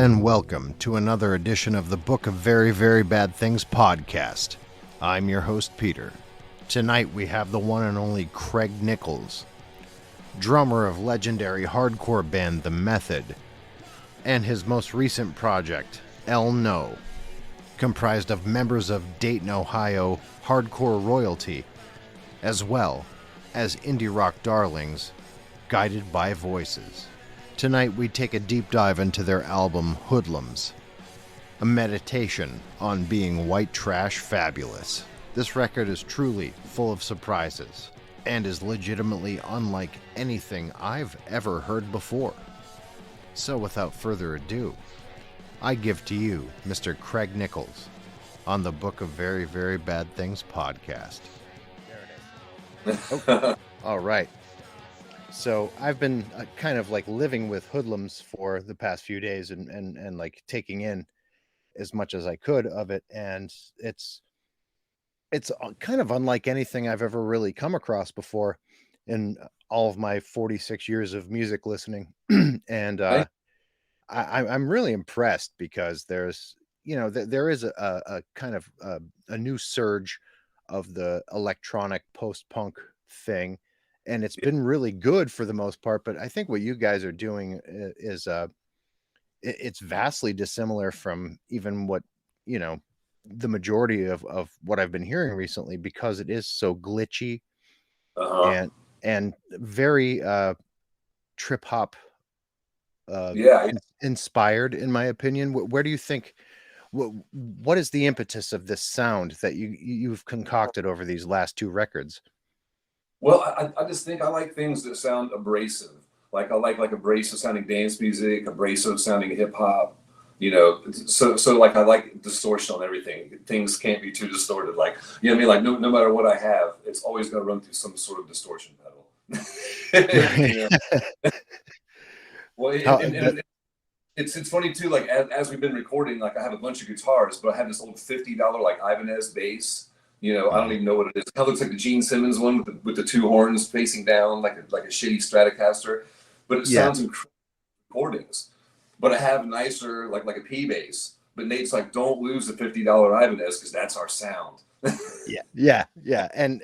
and welcome to another edition of the Book of Very, Very Bad Things podcast. I'm your host, Peter. Tonight we have the one and only Craig Nichols, drummer of legendary hardcore band The Method, and his most recent project, El No, comprised of members of Dayton, Ohio hardcore royalty, as well as indie rock darlings, Guided by Voices. Tonight we take a deep dive into their album Hoodlums, a meditation on being white trash fabulous. This record is truly full of surprises and is legitimately unlike anything I've ever heard before. So without further ado, I give to you Mr. Craig Nichols on the Book of Very, Very Bad Things podcast. There it is. Okay. All right. So I've been kind of like living with Hoodlums for the past few days and like taking in as much as I could of it. And it's kind of unlike anything I've ever really come across before in all of my 46 years of music listening. And I'm really impressed because there's, there is a kind of a new surge of the electronic post-punk thing. And it's been really good for the most part, but I think what you guys are doing is it's vastly dissimilar from even what, the majority of what I've been hearing recently, because it is so glitchy and very trip hop inspired, in my opinion. Where do you think, what is the impetus of this sound that you've concocted over these last two records? Well, I just think I like things that sound abrasive. Like I like abrasive sounding dance music, abrasive sounding hip hop. So like I like distortion on everything. Things can't be too distorted. Like I mean, like no matter what I have, it's always going to run through some sort of distortion pedal. Well, it's funny too. Like as we've been recording, like I have a bunch of guitars, but I have this old $50 like Ibanez bass. I don't even know what it is. It kind of looks like the Gene Simmons one with the two horns facing down, like a shitty Stratocaster. But it sounds incredible recordings. But I have nicer, like a P bass. But Nate's like, don't lose the $50 Ibanez because that's our sound. Yeah. And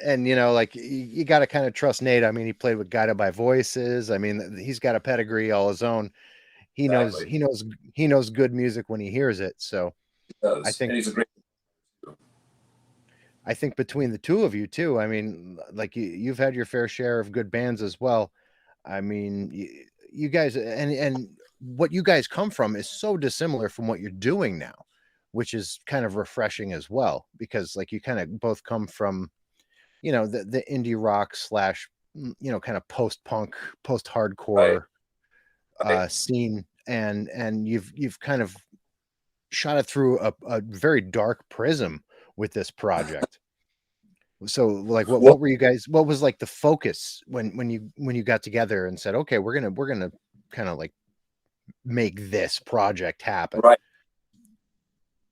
like you got to kind of trust Nate. I mean, he played with Guided by Voices. I mean, he's got a pedigree all his own. He knows good music when he hears it. So I think, and he's a great. I think between the two of you too, I mean, like you've had your fair share of good bands as well. I mean, you guys and what you guys come from is so dissimilar from what you're doing now, which is kind of refreshing as well, because like you kind of both come from, the indie rock / kind of post-punk, post-hardcore scene, and you've kind of shot it through a very dark prism with this project. So like what were you guys, what was like the focus when you got together and said, okay, we're gonna kind of like make this project happen? Right.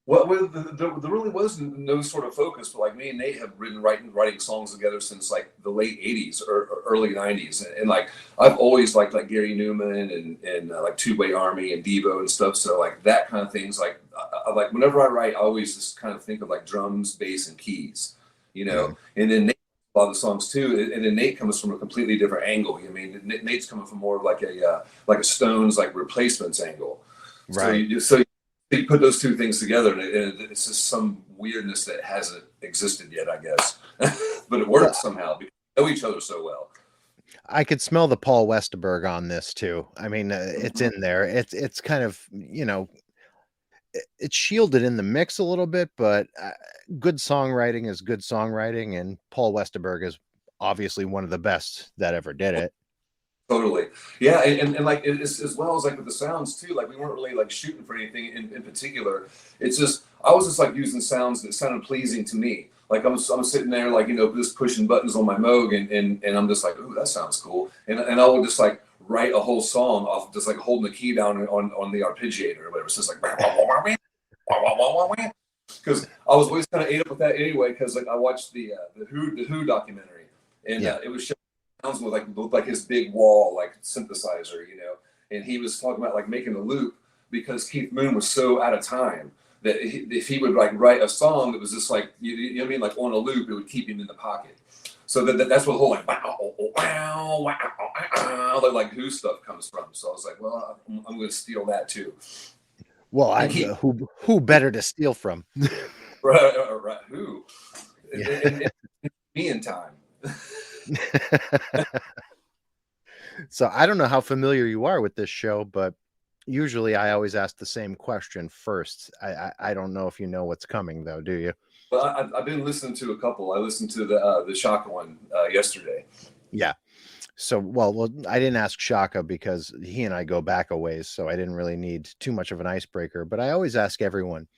Well, there really was no sort of focus, but like me and Nate have been writing songs together since like the late 80s or early 90s. And like I've always liked like Gary Newman and like Two Way Army and Devo and stuff. So like that kind of things, like I like whenever I write, I always just kind of think of like drums, bass, and keys, and then Nate a lot of the songs too. And then Nate comes from a completely different angle. I mean, Nate's coming from more of like a Stones like replacements angle. Right. So you put those two things together, and it's just some weirdness that hasn't existed yet, I guess. But it works somehow because we know each other so well. I could smell the Paul Westerberg on this too. I mean, it's in there. It's kind of, it's shielded in the mix a little bit, but good songwriting is good songwriting, and Paul Westerberg is obviously one of the best that ever did it. Totally. Yeah. And like, it's, as well as like with the sounds too, like we weren't really like shooting for anything in particular. It's just, I was just like using sounds that sounded pleasing to me. Like I'm sitting there, like, just pushing buttons on my Moog and I'm just like, ooh, that sounds cool. And I will just like write a whole song off just like holding the key down on the arpeggiator or whatever. It's just like, because I was always kind of ate up with that anyway. Cause like I watched the Who documentary and it was sounds with like his big wall like synthesizer, and he was talking about like making a loop because Keith Moon was so out of time that if he would like write a song that was just like, you know what I mean, like on a loop, it would keep him in the pocket. So that's what the whole like wow, wow, wow, wow, like Who stuff comes from. So I was like, well, I'm going to steal that too. Well, who better to steal from? Right, Who? Yeah. And me in time. So I don't know how familiar you are with this show, but usually I always ask the same question first. I don't know if you know what's coming though, do you? Well, I've been listening to a couple. I listened to the Shaka one yesterday. Yeah. So, well, I didn't ask Shaka because he and I go back a ways, so I didn't really need too much of an icebreaker. But I always ask everyone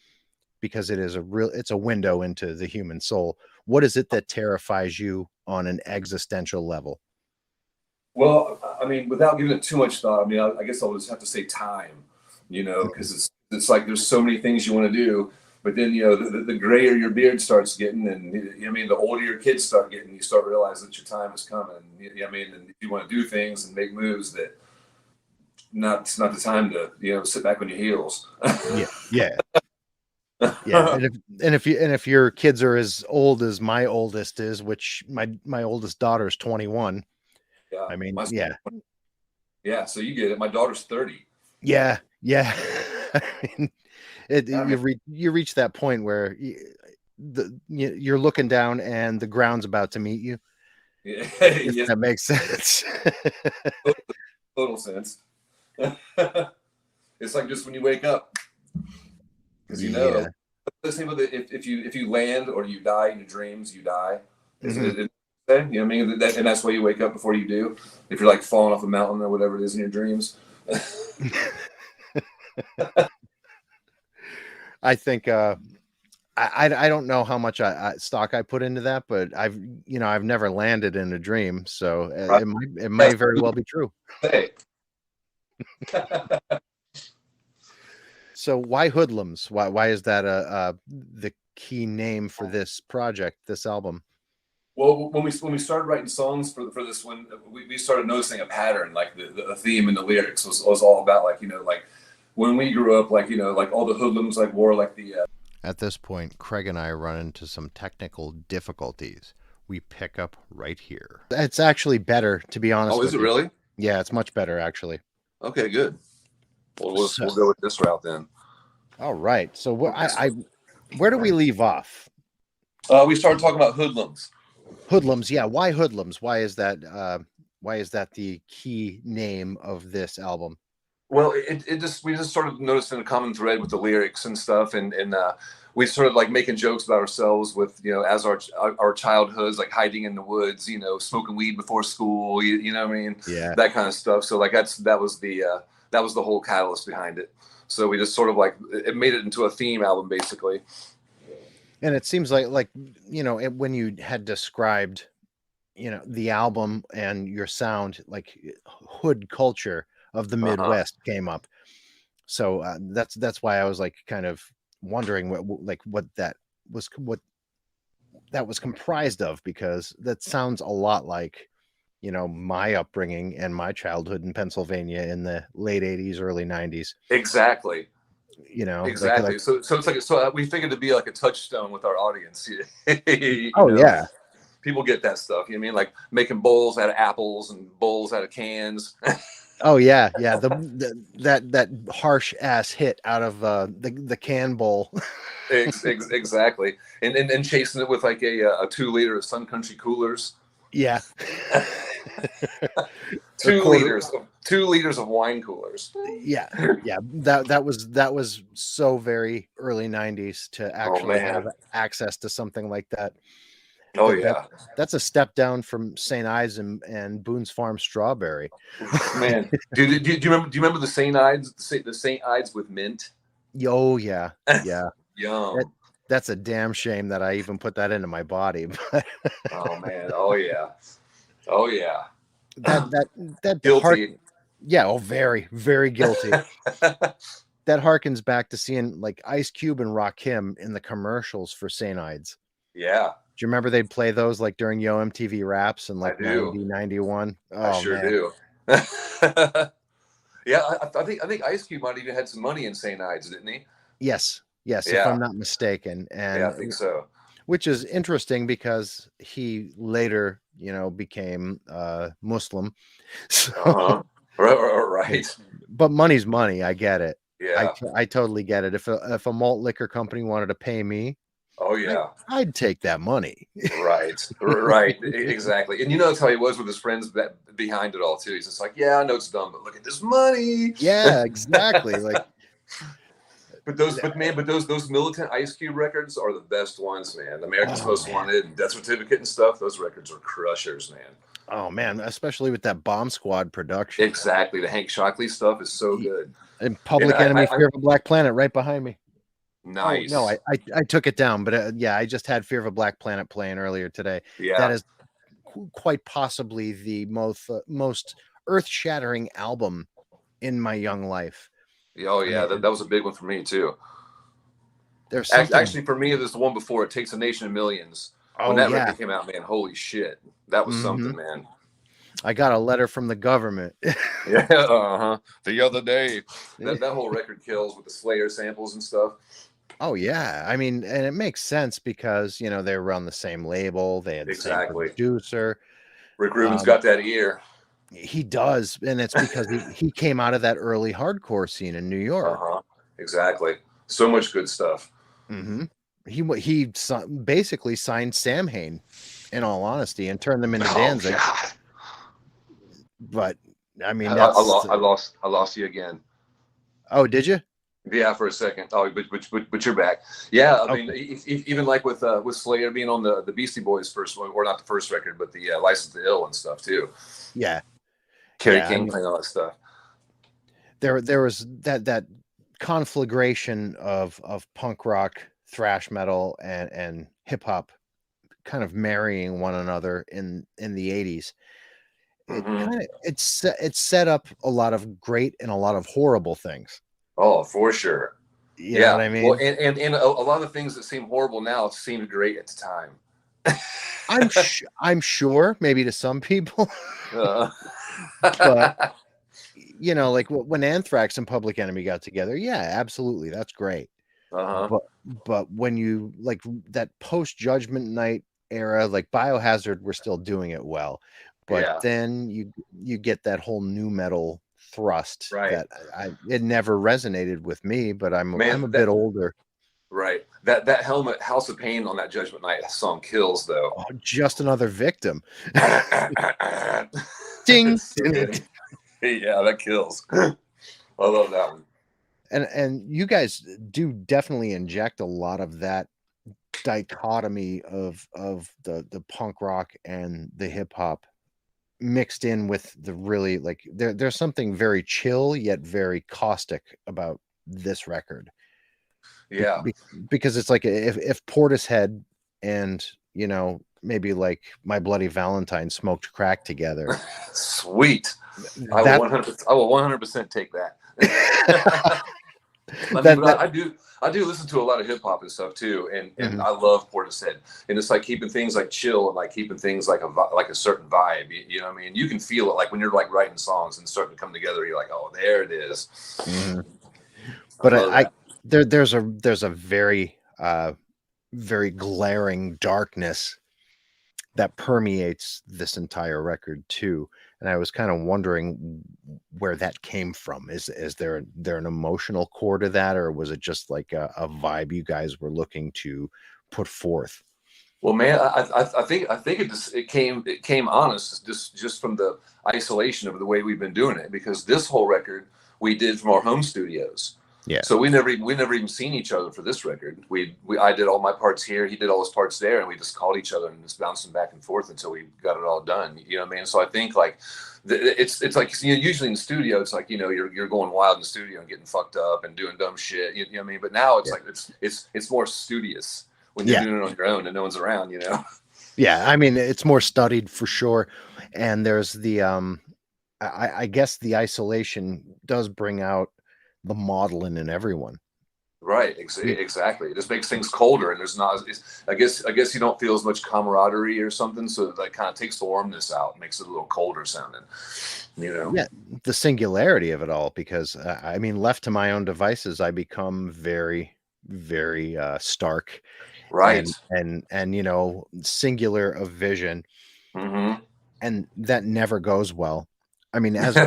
because it's a window into the human soul. What is it that terrifies you on an existential level? Well, I mean, without giving it too much thought, I mean, I guess I'll just have to say time, because it's like there's so many things you want to do, but then the grayer your beard starts getting, and I mean, the older your kids start getting, you start realizing that your time is coming. I mean, and you want to do things and make moves that it's not the time to sit back on your heels. Yeah. Yeah, and if your kids are as old as my oldest is, which my oldest daughter is 21. Yeah, I mean, yeah. Yeah, so you get it. My daughter's 30. Yeah. I mean, you reach that point where you're looking down and the ground's about to meet you. Yeah, If yes, that makes sense. total sense. It's like just when you wake up, because Yeah. the same with if you land or you die in your dreams, you die. Mhm. You know what I mean? And that's why you wake up before you do. If you're like falling off a mountain or whatever it is in your dreams. I think I don't know how much stock I put into that, but I've never landed in a dream, so Right? it may very well be true. Hey. So why Hoodlums? Why is that the key name for this project, this album? Well, when we started writing songs for this one, we started noticing a pattern, like the theme in the lyrics was all about like when we grew up, like like all the hoodlums like wore like the. At this point, Craig and I run into some technical difficulties. We pick up right here. It's actually better, to be honest. Oh, is it really? Yeah, it's much better actually. Okay, good. Well, we'll go with this route then. All right. So where do we leave off? We started talking about hoodlums. Hoodlums, yeah. Why Hoodlums? Why is that the key name of this album? Well, we just started noticing a common thread with the lyrics and stuff, and we started like making jokes about ourselves with as our childhoods, like hiding in the woods, smoking weed before school, you know what I mean? Yeah, that kind of stuff. So like that was the whole catalyst behind it. So we just sort of like it made it into a theme album basically. And it seems like when you had described the album and your sound, like hood culture of the Midwest came up. So that's why I was like kind of wondering what that was comprised of, because that sounds a lot like my upbringing and my childhood in Pennsylvania in the late 80s, early 90s. Exactly. Exactly. So it's like we figured to be like a touchstone with our audience. Yeah. People get that stuff. You know what I mean? Like making bowls out of apples and bowls out of cans. Oh yeah. That harsh ass hit out of the can bowl. Exactly, and chasing it with like a 2 liter of Sun Country coolers. Yeah. 2 liters of wine coolers. Yeah. That was so very early 90s to actually have access to something like that. Oh yeah, that's a step down from St. Ives and Boone's Farm strawberry. Man, do you remember the St. Ives with mint? Oh yeah. Yum. That's a damn shame that I even put that into my body. Oh man. Oh yeah. That guilty. Very, very guilty. That harkens back to seeing like Ice Cube and Rakim in the commercials for St. Ives. Yeah. Do you remember they'd play those like during Yo MTV Raps in like 90, 91? Oh, I sure do. Yeah, I think Ice Cube might have even had some money in St. Ides, didn't he? Yes, yes, if I'm Yeah, not mistaken, yeah, I and think so. which is interesting because he later, became Muslim. So, Uh-huh. Right. but money's money. I get it. Yeah. I totally get it. If a malt liquor company wanted to pay me, Oh I yeah. I'd take that money. Right. Right. Exactly. And that's how he was with his friends behind it all too. He's just like, yeah, I know it's dumb, but look at this money. Yeah, exactly. Like, But those militant Ice Cube records are the best ones, man. America's oh Most man, Wanted and Death Certificate and stuff. Those records are crushers, man. oh man, especially with that Bomb Squad production. Exactly. The Hank Shockley stuff is so He- good. And And Public Enemy, Fear of a Black Planet, right behind me. Oh no, nice. I took it down, but yeah, I just had Fear of a Black Planet playing earlier today. That Yeah. is quite possibly the most earth-shattering album in my young life. Oh I yeah. mean, That was a big one for me too. there's something. Actually, for me, there's the one before. It Takes a Nation of Millions. When Oh that yeah. record came out, man, holy shit, that was Hmm. something, man. I got a letter from the government. Yeah, uh-huh. The other day, that whole record kills with the Slayer samples and stuff. Oh yeah, I mean, and it makes sense because they were on the same label, they had the same Exactly. producer. Rick Rubin's Um, got that ear. he does, and it's because he came out of that early hardcore scene in New York. Uh-huh. Exactly. So much good stuff. Hmm. Basically signed Sam Hain, in all honesty, and turned them into Oh Danzig. God. But I mean, I lost you again. oh, did you? Yeah, for a second. Oh, but you're back. Yeah, I mean, Okay. even like with Slayer being on the Beastie Boys first one, or not the first record, but the License to Ill and stuff too. Yeah, Kerry yeah. I King mean, playing all that stuff. there was that conflagration of punk rock, thrash metal, and hip hop kind of marrying one another in the 80s. It Hmm. kind of it set up a lot of great and a lot of horrible things. Oh, for sure. You know what Yeah. I Well, mean? and a lot of things that seem horrible now seemed great at the time. I'm sure maybe to some people, uh, but like when Anthrax and Public Enemy got together, yeah, absolutely, that's great. uh-huh. But when you like that post Judgment Night era, like Biohazard were still doing it well, but Yeah. then you get that whole new metal thrust Right. that it never resonated with me, but I'm Man, a bit older. right. That Helmet House of Pain on that Judgment Night song kills though. Oh, just another victim. Ding. It's so good. Yeah, that kills. I love that one. And you guys do definitely inject a lot of that dichotomy of the punk rock and the hip hop mixed in with the really like there's something very chill yet very caustic about this record. Be, Yeah. be, because it's like if Portishead and maybe like My Bloody Valentine smoked crack together. Sweet. I will That 100%. I will 100% take that. I mean, that but that I do listen to a lot of hip hop and stuff too, and Mhm. I love Portishead, and it's like keeping things like chill and like keeping things like a certain vibe. You know what I mean? You can feel it like when you're like writing songs and starting to come together. You're like, oh, there it is. Mhm. I But love I that. there's a very very glaring darkness that permeates this entire record too, and I was kind of wondering where that came from. Is there an emotional core to that, or was it just like a vibe you guys were looking to put forth? Well, man, I think it came honest just from the isolation of the way we've been doing it, because this whole record we did from our home studios. Yeah. So we never even seen each other for this record. I did all my parts here, he did all his parts there, and we just called each other and just bounced them back and forth until we got it all done. You know what I mean? So I think like it's like usually in the studio it's like you're going wild in the studio and getting fucked up and doing dumb shit. You know what I mean? But now it's Yeah. like it's more studious when you're Yeah. doing it on your own and no one's around. Yeah. I mean, it's more studied for sure. And there's the I guess the isolation does bring out the modeling in everyone. Right, exactly. It just makes things colder, and there's not. I guess you don't feel as much camaraderie or something, so that kind of takes the warmness out, makes it a little colder sounding. You know. Yeah, the singularity of it all, because I mean, left to my own devices, I become very, very stark Right. and singular of vision, Mm-hmm. and that never goes well. I mean, as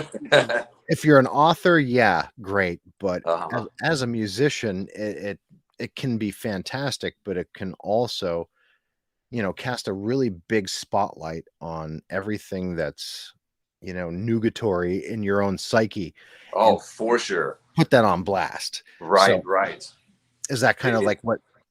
if you're an author, yeah, great, but uh-huh. as a musician, it can be fantastic, but it can also, cast a really big spotlight on everything that's, nugatory in your own psyche, Oh, and for sure. put that on blast. Right, So right. is that kind It, of it, like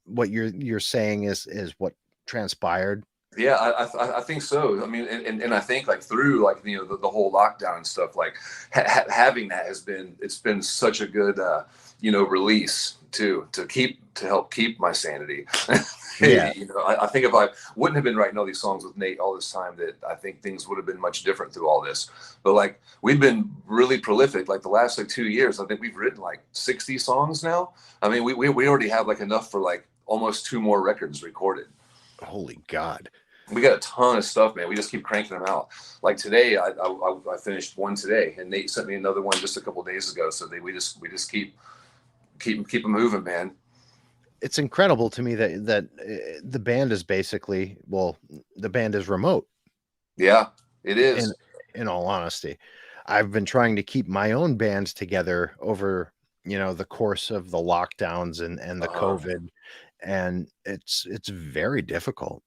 what you're saying is what transpired? yeah, I think so. I mean, and I think like through like the whole lockdown and stuff, like having that it's been such a good release to help keep my sanity. Yeah. I think if I wouldn't have been writing all these songs with Nate all this time, that I think things would have been much different through all this. But like we've been really prolific. Like the last like 2 years, I think we've written like 60 songs now. I mean, we already have like enough for like almost 2 more records recorded. Holy God. We got a ton of stuff, man. We just keep cranking them out. Like today, I finished one today, and Nate sent me another one just a couple of days ago. So we just keep them moving, man. It's incredible to me that the band is basically, well, the band is remote. Yeah, it In is. in all honesty, I've been trying to keep my own bands together over, the course of the lockdowns and the Uh-huh. COVID, and it's very difficult.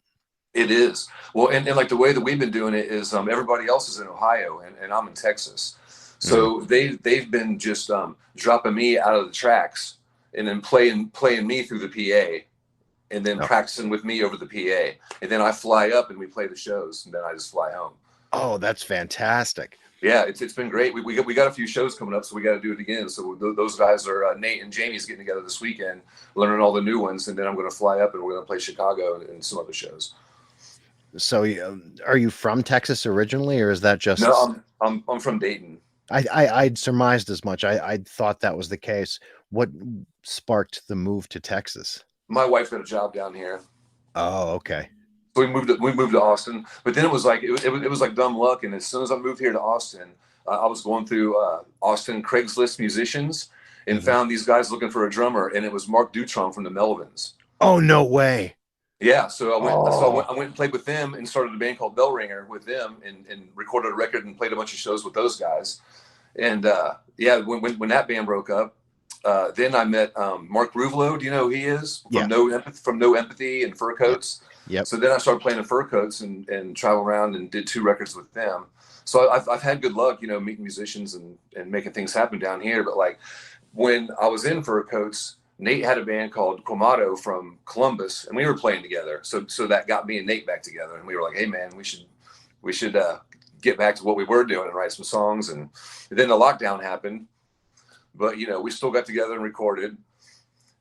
It is. Well, and like the way that we've been doing it is everybody else is in Ohio and I'm in Texas. Mm. So they've been just dropping me out of the tracks and then playing me through the PA and then Oh, practicing with me over the PA. And then I fly up and we play the shows and then I just fly home. oh, that's fantastic. Yeah, it's been great. We got a few shows coming up, so we got to do it again. So those guys are Nate and Jamie's getting together this weekend, learning all the new ones, and then I'm going to fly up and we're going to play Chicago and some other shows. So, are you from Texas originally, or is that No, just? I'm from Dayton. I'd surmised as much. I'd thought that was the case. What sparked the move to Texas? My wife got a job down here, Oh, okay. so we moved to Austin. But then it was like it was like dumb luck. And as soon as I moved here to Austin, I was going through Austin Craigslist musicians and Mhm. found these guys looking for a drummer, and it was Mark Dutron from the Melvins. Oh, no way. Yeah, so I went. So Oh, I went and played with them and started a band called Bell Ringer with them, and recorded a record and played a bunch of shows with those guys. And yeah, when that band broke up, then I met Mark Ruvelo. Do you know who he is yeah. From No Empathy and Fur Yep. Coats? Yep. So then I started playing in Fur Coats and travel around and did 2 records with them. So I've had good luck, meeting musicians and making things happen down here. But like when I was in Fur Coats, Nate had a band called Quamato from Columbus, and we were playing together. So that got me and Nate back together, and we were like, "Hey, man, we should get back to what we were doing and write some songs." And then the lockdown happened, but we still got together and recorded.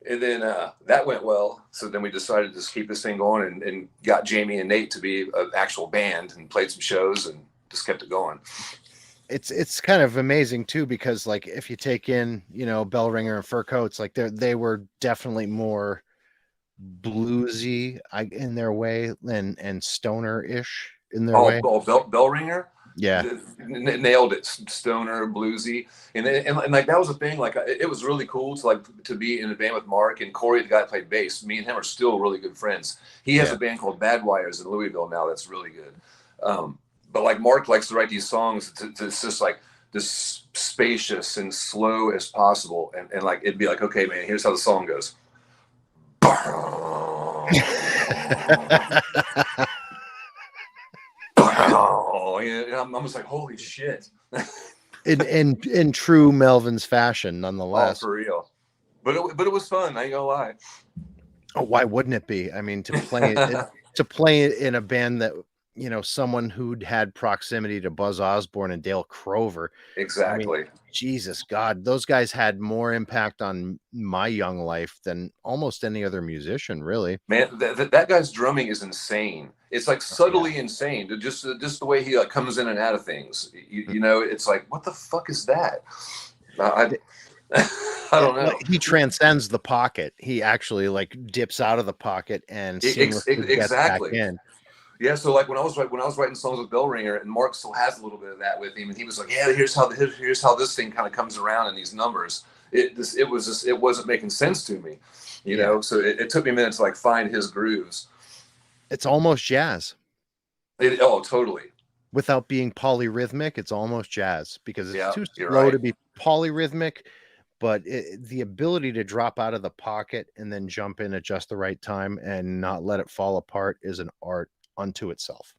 And then that went well. So then we decided to just keep this thing going and got Jamie and Nate to be an actual band and played some shows and just kept it going. It's kind of amazing too, because like if you take in, Bell Ringer and Fur Coats, like they were definitely more bluesy in their way and stoner-ish in their way. Bell Ringer Yeah. nailed it. Stoner, bluesy, and like that was the thing. Like it was really cool to be in a band with Mark and Corey, the guy that played bass. Me and him are still really good friends. He has Yeah. a band called Bad Wires in Louisville now. That's really good. But like Mark likes to write these songs it's just like this spacious and slow as possible, and like it'd be like, okay, man, here's how the song goes. Oh, yeah, I'm just like, holy shit. in true Melvin's fashion, Oh, nonetheless. for real. But it was fun. I ain't gonna lie. Oh, why wouldn't it be? I mean, to play it in a band that, someone who'd had proximity to Buzz Osborne and Dale Crover. I mean, Exactly. Jesus God, those guys had more impact on my young life than almost any other musician, really. Man, that guy's drumming is insane. It's like Yeah. subtly insane. Just the way he like comes in and out of things. It's like, what the fuck is that? I, I don't know. Like, he transcends the pocket. He actually like dips out of the pocket and seamlessly gets back Exactly. in. Yeah, so like when I was writing songs with Bell Ringer, and Mark still has a little bit of that with him, and he was like, "Yeah, here's how this thing kind of comes around in these numbers." It wasn't making sense to me, you know. So it took me a minute to like find his grooves. It's almost jazz. Oh, totally. Without being polyrhythmic, it's almost jazz because it's Yeah, too you're slow right. to be polyrhythmic, but the ability to drop out of the pocket and then jump in at just the right time and not let it fall apart is an art unto itself.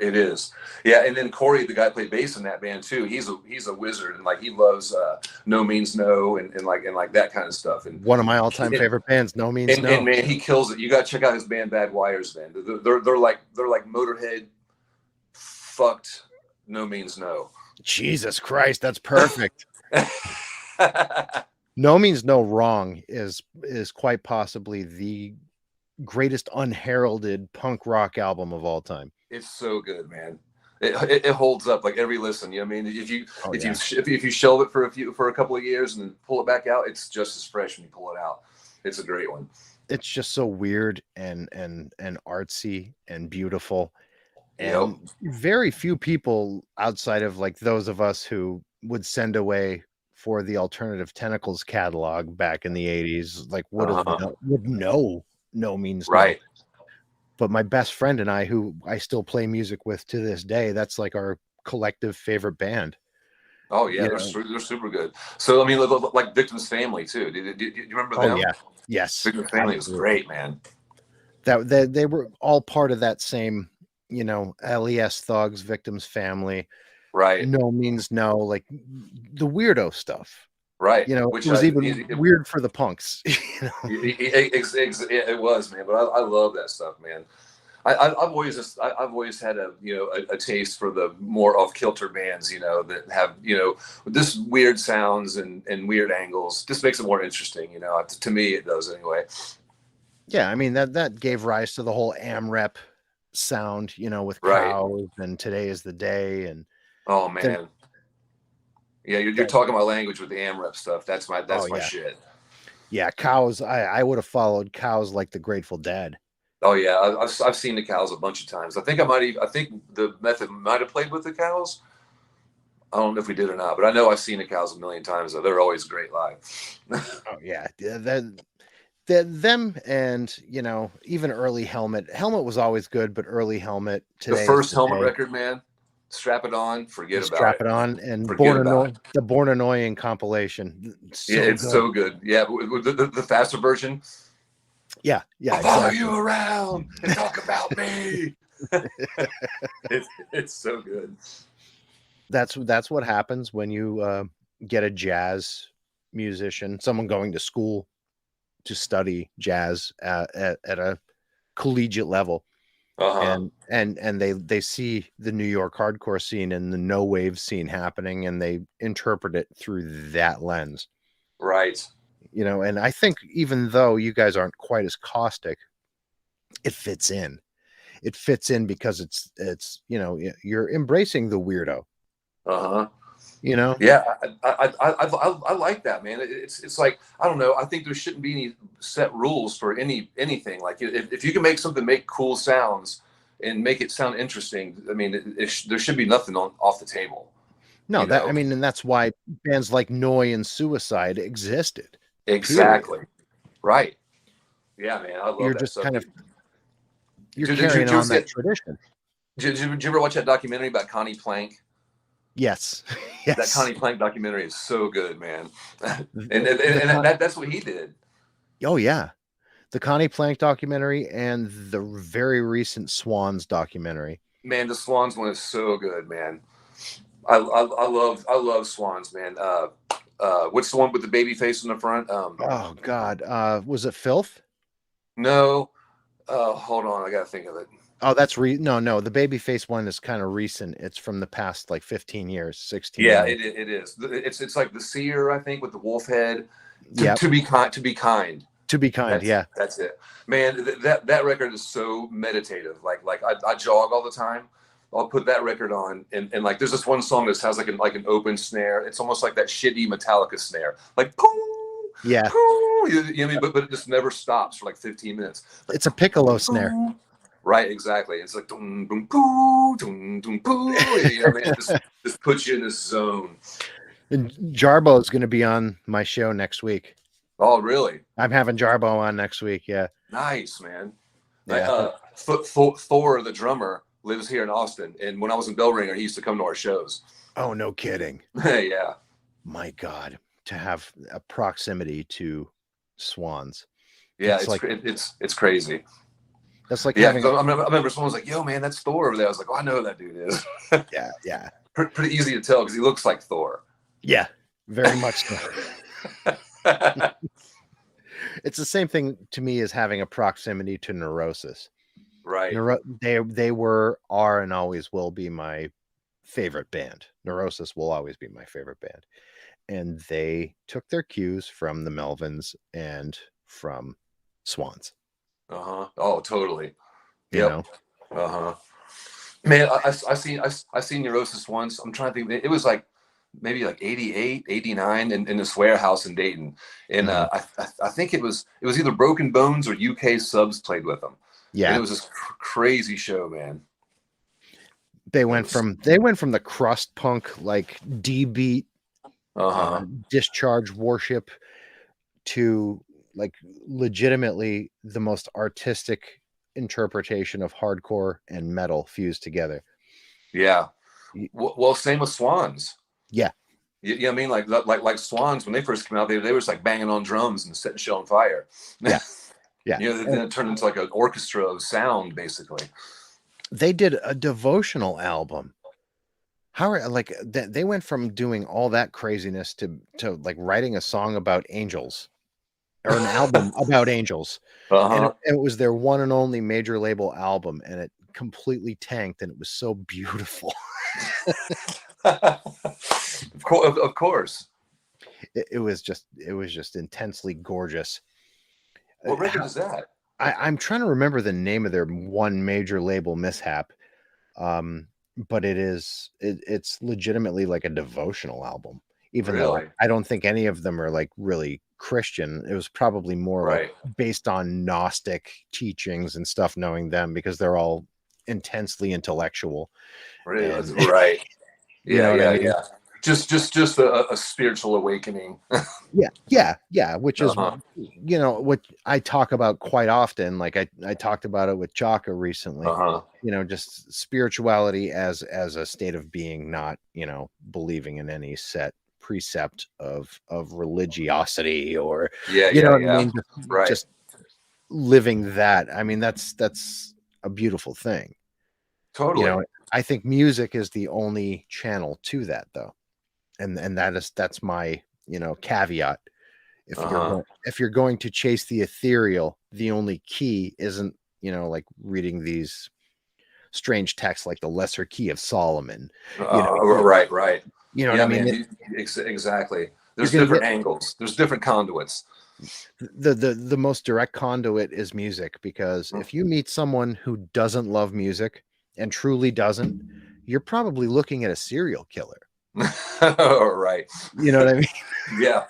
It is. Yeah, and then Corey, the guy who played bass in that band too, he's a wizard, and like he loves No Means No, and like that kind of stuff. And One of my all-time favorite bands, No Means No. And man, he kills it. You got to check out his band Bad Wires, man. They're like Motorhead fucked No Means No. Jesus Christ, that's perfect. No Means No Wrong is quite possibly the greatest unheralded punk rock album of all time. It's so good, man. It holds up like every listen. You know what I mean? If you shelve it for a couple of years and then pull it back out, it's just as fresh when you pull it out. It's a great one. It's just so weird and artsy and beautiful. And very few people outside of like those of us who would send away for the Alternative Tentacles catalog back in the 80s, like would know No Means right. No. But my best friend and I, who I still play music with to this day, that's like our collective favorite band. Oh yeah, they're super good. So I mean, like Victim's Family too. Do you remember them? Yeah, yes. Victim's Family was great, man. That they were all part of that same, you know, LES Thugs, Victim's Family. Right. No Means No, like the weirdo stuff. Right. You know, which was even weird for the punks. You know? It was, man. But I love that stuff, man. I've always had a taste for the more off kilter bands, you know, that have, you know, this weird sounds and weird angles. Just makes it more interesting, you know. To me, it does anyway. Yeah, I mean that gave rise to the whole AmRep sound, you know, with Cows and Today Is the Day, and oh man. Yeah, you're talking my language with the AmRep stuff. That's my shit. Yeah, Cows. I would have followed Cows like the Grateful Dead. Oh yeah, I've seen the Cows a bunch of times. I think the Method might have played with the Cows. I don't know if we did or not, but I know I've seen the Cows a million times. Though. They're always great live. Oh yeah, them and, you know, even early Helmet. Helmet was always good, but early Helmet. The first Helmet record, man. Strap It On, Strap It On, and the Born Annoying compilation. It's so good. Yeah, the faster version. Yeah, I'll follow you around and talk about me. It's so good. That's what happens when you get a jazz musician, someone going to school to study jazz at a collegiate level. And they see the New York hardcore scene and the no wave scene happening, and they interpret it through that lens. Right. You know, and I think even though you guys aren't quite as caustic, it fits in. It fits in because it's you know, you're embracing the weirdo. You know? Yeah, I like that, man. It's like, I don't know. I think there shouldn't be any set rules for anything. Like if you can make something make cool sounds and make it sound interesting, I mean, there should be nothing off the table. No, I mean, and that's why bands like Noi and Suicide existed. Exactly. Period. Right. Yeah, man. I love you're that just stuff. Kind of you're carrying on that tradition. Did you ever watch that documentary about Connie Plank? Yes. That Connie Plank documentary is so good, man. and that's what he did. Oh yeah. The Connie Plank documentary and the very recent Swans documentary. Man, the Swans one is so good, man. I love Swans, man. What's the one with the baby face in the front? Oh God. Was it Filth? No. Hold on, I gotta think of it. Oh, that's no. The babyface one is kind of recent. It's from the past like 15 years, 16. Yeah, years. it is. It's like the Seer, I think, with the wolf head. To be kind. To be kind. That's it, man. That record is so meditative. Like I jog all the time. I'll put that record on, and like there's this one song that has like an open snare. It's almost like that shitty Metallica snare, like poo, Yeah. poo, you know what I mean? But it just never stops for like 15 minutes. Like, It's a piccolo snare. Right, exactly. It's like dum dum poo, dum dum poo. You know what I mean? Just puts you in this zone. And Jarbo is going to be on my show next week. Oh, really? I'm having Jarbo on next week. Yeah. Nice, man. Yeah. Thor, the drummer, lives here in Austin, and when I was in Bellringer, he used to come to our shows. Oh, no kidding. Yeah. My God, to have a proximity to Swans. Yeah, it's crazy. That's like I remember someone was like, "Yo, man, that's Thor over there." I was like, "Oh, I know who that dude is." Yeah. Pretty easy to tell because he looks like Thor. Yeah, very much so. It's the same thing to me as having a proximity to Neurosis. Right. They were, are, and always will be my favorite band. Neurosis will always be my favorite band. And they took their cues from the Melvins and from Swans. Oh, totally. You know? Man, I seen Neurosis once. I'm trying to think. It was like maybe like 88, 89 in this warehouse in Dayton. And I think it was either Broken Bones or UK Subs played with them. Yeah. And it was this crazy show, man. They went from the crust punk, like D beat, Discharge Worship, to like legitimately the most artistic interpretation of hardcore and metal fused together. Yeah. Well, same with Swans. Yeah. You know what I mean? Like Swans, when they first came out, they were just like banging on drums and setting shit on fire. Yeah. Yeah. You know, then it turned into like an orchestra of sound, basically. They did a devotional album. They went from doing all that craziness to like writing a song about angels, or an album about angels. And it was their one and only major label album, and it completely tanked, and it was so beautiful. Of course. It was just intensely gorgeous. What record is that? I'm trying to remember the name of their one major label mishap. But it's legitimately like a devotional album, even though I don't think any of them are like really Christian. It was probably more like based on Gnostic teachings and stuff, knowing them, because they're all intensely intellectual. Right. Yeah. Just a spiritual awakening. Yeah. Which is, what I talk about quite often. Like I talked about it with Chaka recently. Just spirituality as a state of being, not, believing in any set precept of religiosity or, what I mean? Just living that. I mean, that's a beautiful thing. Totally. I think music is the only channel to that, though. And that's my, caveat. If you're going to chase the ethereal, the only key isn't, like reading these strange texts like the Lesser Key of Solomon. Right. You know what I mean? Man, exactly. There's different angles. There's different conduits. The most direct conduit is music, because if you meet someone who doesn't love music and truly doesn't, you're probably looking at a serial killer. Right. You know what I mean? Yeah.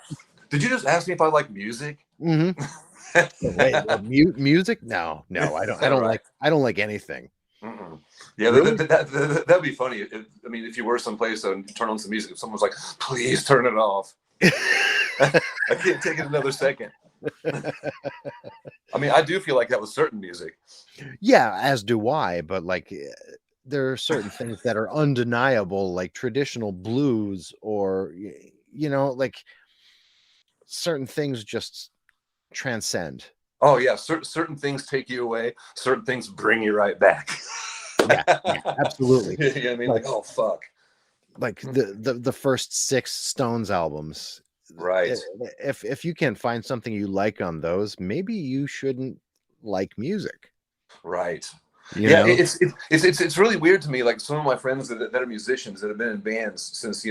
Did you just ask me if I like music? Mm-hmm. Wait, music? No, I don't like anything. Mm-mm. Yeah, really? That'd be funny. If you were someplace and turn on some music, if someone's like, "Please turn it off," I can't take it another second. I do feel like that with certain music. Yeah, as do I. But like, there are certain things that are undeniable, like traditional blues, or like certain things just transcend. Oh yeah, certain things take you away. Certain things bring you right back. Yeah, absolutely. You know what I mean? Like, oh fuck. Like the first 6 Stones albums. Right. If you can find something you like on those, maybe you shouldn't like music. Right. You know? It's really weird to me. Like some of my friends that are musicians that have been in bands since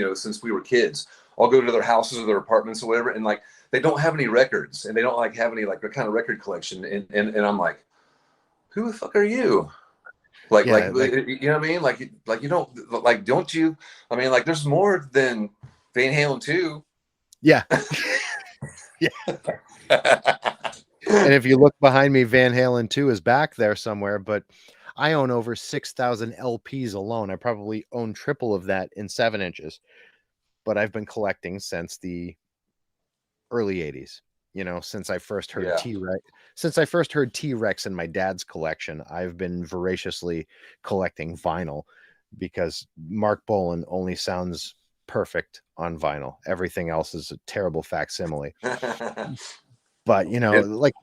we were kids. I'll go to their houses or their apartments or whatever, and like they don't have any records, and they don't like have any like kind of record collection, and I'm like, who the fuck are you? Yeah, like You know what I mean? Like you don't like, don't you? I mean, like there's more than Van Halen 2. yeah. Yeah. And if you look behind me, Van Halen 2 is back there somewhere, but I own over 6,000 LPs alone. I probably own triple of that in 7 inches, but I've been collecting since the early 80s. You know, since I first heard Yeah. T-Rex in my dad's collection, I've been voraciously collecting vinyl because Mark Bolan only sounds perfect on vinyl. Everything else is a terrible facsimile. But you know, It, like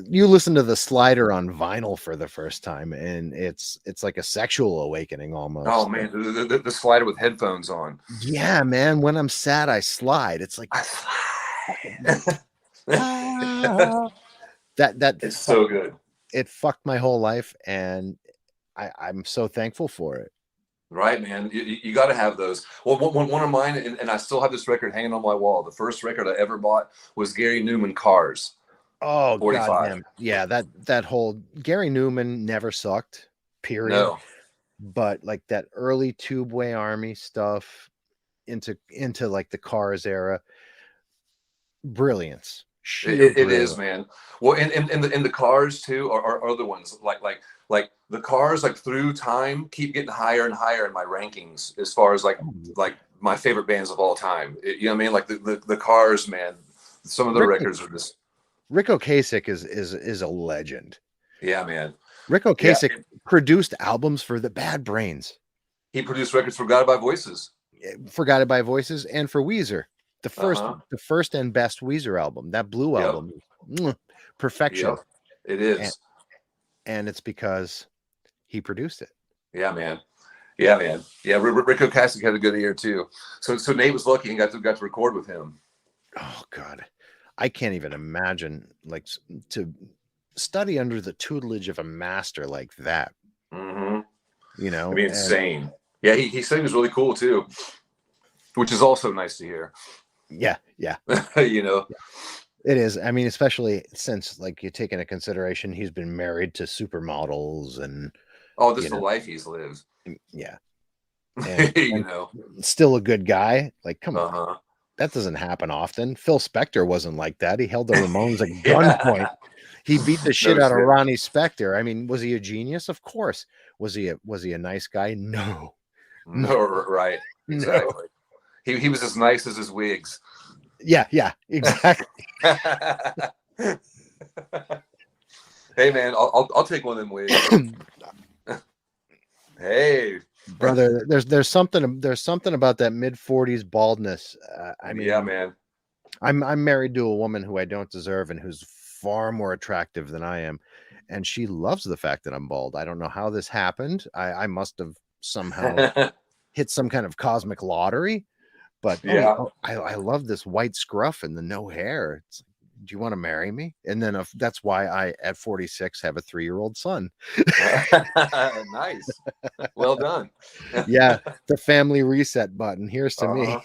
you listen to the Slider on vinyl for the first time, and it's like a sexual awakening oh almost. man, the Slider with headphones on. Yeah, man. When I'm sad, I slide. It's like ah, that It's so good. it fucked my whole life, and I'm so thankful for it. Right, man. You got to have those. Well, one of mine, and I still have this record hanging on my wall. The first record I ever bought was Gary Newman, Cars, Oh 45. goddamn. Yeah, that whole Gary Newman never sucked, period. No, But like that early Tubeway Army stuff into like the Cars era, brilliance. Sheer it is, brilliance. man. Well, in the Cars too are other ones like the Cars, like through time keep getting higher and higher in my rankings as far as like my favorite bands of all time. You know what I mean? Like the Cars, man. Some of the Rick records are just, Rick Ocasek is a legend. yeah, man. Rick Yeah, Ocasek produced albums for the Bad Brains, he produced records for Guided by Voices. for Guided by Voices, and for Weezer. The first, Uh-huh. the first and best Weezer album, that Blue Yep. album, perfection. Yep. It And, is. and it's because he produced it. Yeah, man. Yeah, man. Yeah, Rick Ocasek had a good ear too. So Nate was lucky and got to record with him. Oh God, I can't even imagine like to study under the tutelage of a master like that. Mm-hmm. You know, I mean, insane. Yeah, he said he was really cool too, which is also nice to hear. Yeah, yeah. You know, It is. I mean, especially since like you take into consideration he's been married to supermodels and oh, this you is the know, life he's lived. yeah, and, You and know, still a good guy. Like, come on, uh-huh. that doesn't happen often. Phil Spector wasn't like that. He held the Ramones at gunpoint. Yeah. He beat the shit No out of shit. Ronnie Spector. I mean, was he a genius? Of course. Was he a nice guy? No. No, right. No. Exactly. He was as nice as his wigs. Yeah, exactly. Hey man, I'll take one of them wigs. Hey, brother, there's something about that mid-40s baldness. I mean, yeah, man. I'm married to a woman who I don't deserve and who's far more attractive than I am, and she loves the fact that I'm bald. I don't know how this happened. I must have somehow hit some kind of cosmic lottery, but Yeah. I love this white scruff and the no hair. It's, do you want to marry me? And then that's why I, at 46, have a 3-year-old son. Nice. Well done. Yeah, the family reset button. Here's to me.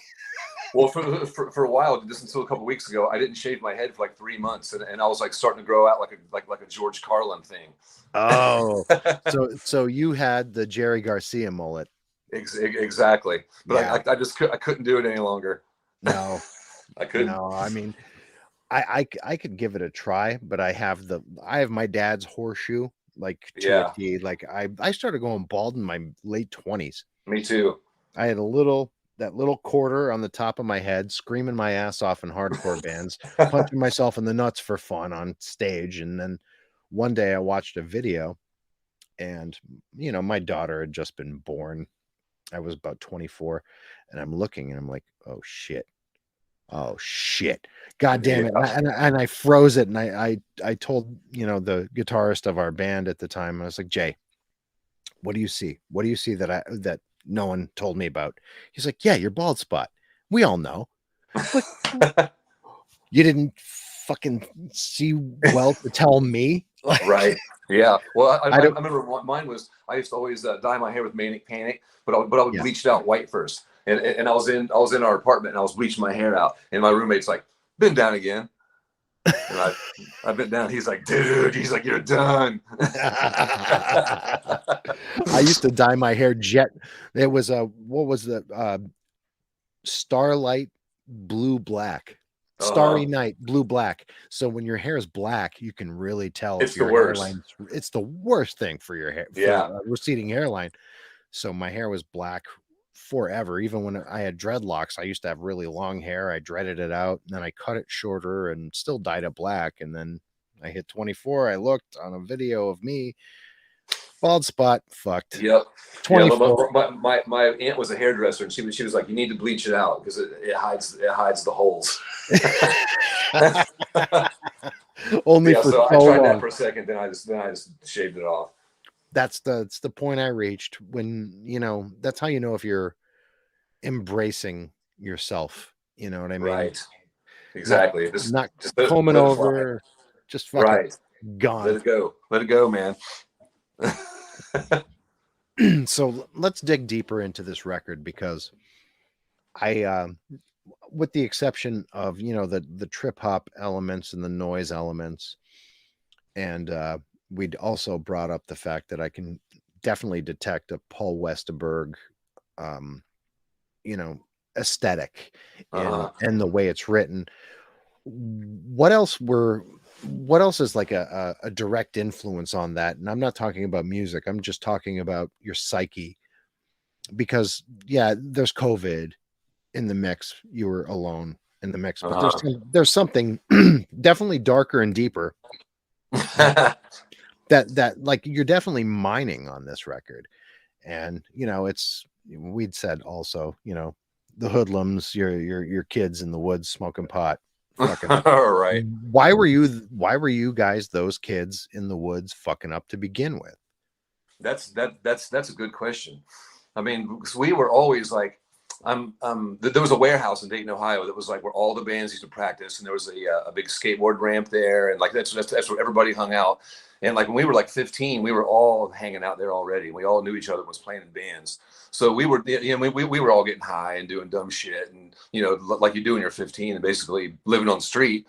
Well, for a while, just until a couple of weeks ago, I didn't shave my head for like 3 months, and I was like starting to grow out like a George Carlin thing. Oh, so you had the Jerry Garcia mullet. Exactly, but Yeah. I couldn't do it any longer. No, I couldn't. No, I mean, I could give it a try, but I have my dad's horseshoe, like to a T. Like I started going bald in my late 20s. Me too. I had that little quarter on the top of my head, screaming my ass off in hardcore bands, punching myself in the nuts for fun on stage. And then one day I watched a video, and you know, my daughter had just been born. I was about 24, and I'm looking and I'm like, oh shit. God damn it. And I froze it. And I told, you know, the guitarist of our band at the time, I was like, Jay, what do you see? What do you see that no one told me about? He's like, yeah, your bald spot. We all know. But you didn't fucking see well to tell me. Like, right. Yeah. Well, I remember mine was, I used to always dye my hair with Manic Panic, but I would bleach it out white first. And I was in our apartment and I was bleaching my hair out, and my roommate's like, bend down again. And I bent down. He's like, dude, he's like, you're done. I used to dye my hair jet. It was what was the starlight blue black. Starry night blue black. So when your hair is black, you can really tell It's if the your worst. hairline. It's the worst thing for your hair, Yeah. for receding hairline. So my hair was black forever. Even when I had dreadlocks, I used to have really long hair. I dreaded it out, and then I cut it shorter and still dyed it black. And then I hit 24. I looked on a video of me, bald spot, fucked. Yep. 24. Yeah, my aunt was a hairdresser, and she was like, you need to bleach it out because it hides the holes. Only yeah, for so I so tried long. that for a second, then I just shaved it off. That's the point I reached when, that's how you know if you're embracing yourself. You know what I mean? Right. Exactly. Not just combing let it over, just fucking right. gone. Let it go, man. So let's dig deeper into this record, because I with the exception of the trip hop elements and the noise elements, and we'd also brought up the fact that I can definitely detect a Paul Westerberg aesthetic in the way it's written. What else is like a direct influence on that? And I'm not talking about music, I'm just talking about your psyche, because there's COVID in the mix. You were alone in the mix, but there's something definitely darker and deeper that like you're definitely mining on this record. And we'd said also, the hoodlums, your kids in the woods smoking pot. Right. Why were you guys those kids in the woods fucking up to begin with? That's a good question. I mean, because we were always like, there was a warehouse in Dayton, Ohio, that was like where all the bands used to practice, and there was a big skateboard ramp there, and like that's where everybody hung out. And like when we were like 15, we were all hanging out there already. We all knew each other, was playing in bands. So we were, we were all getting high and doing dumb shit, and like you do when you're 15, and basically living on the street.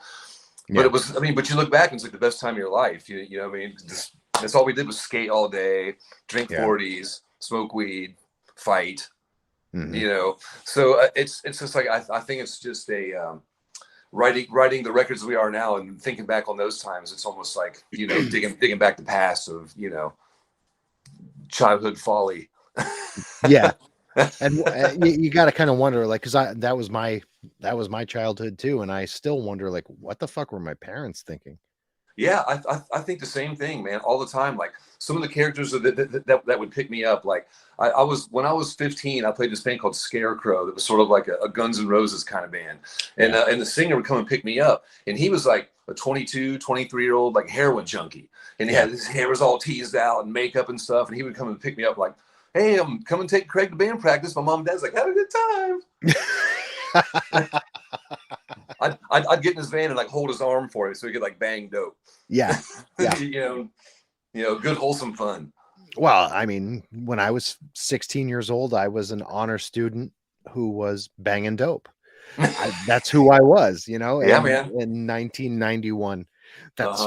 Yeah. But it was, but you look back and it's like the best time of your life. That's all we did was skate all day, drink 40s, smoke weed, fight. Mm-hmm. So it's just like I think it's just a writing the records we are now and thinking back on those times. It's almost like digging back the past of childhood folly. Yeah, and you got to kind of wonder, like, because that was my childhood too, and I still wonder, like, what the fuck were my parents thinking? Yeah, I think the same thing, man, all the time. Like some of the characters that would pick me up. Like when I was 15, I played this band called Scarecrow that was sort of like a Guns N' Roses kind of band. And and the singer would come and pick me up, and he was like a 22, 23-year-old like heroin junkie. And he had his hair was all teased out and makeup and stuff. And he would come and pick me up like, hey, I'm coming to take Craig to band practice. My mom and dad's like, have a good time. I'd get in his van and like hold his arm for it so he could like bang dope. Yeah. Good wholesome fun. Well, I mean, when I was 16 years old, I was an honor student who was banging dope. That's who I was, Yeah, man. In 1991. That's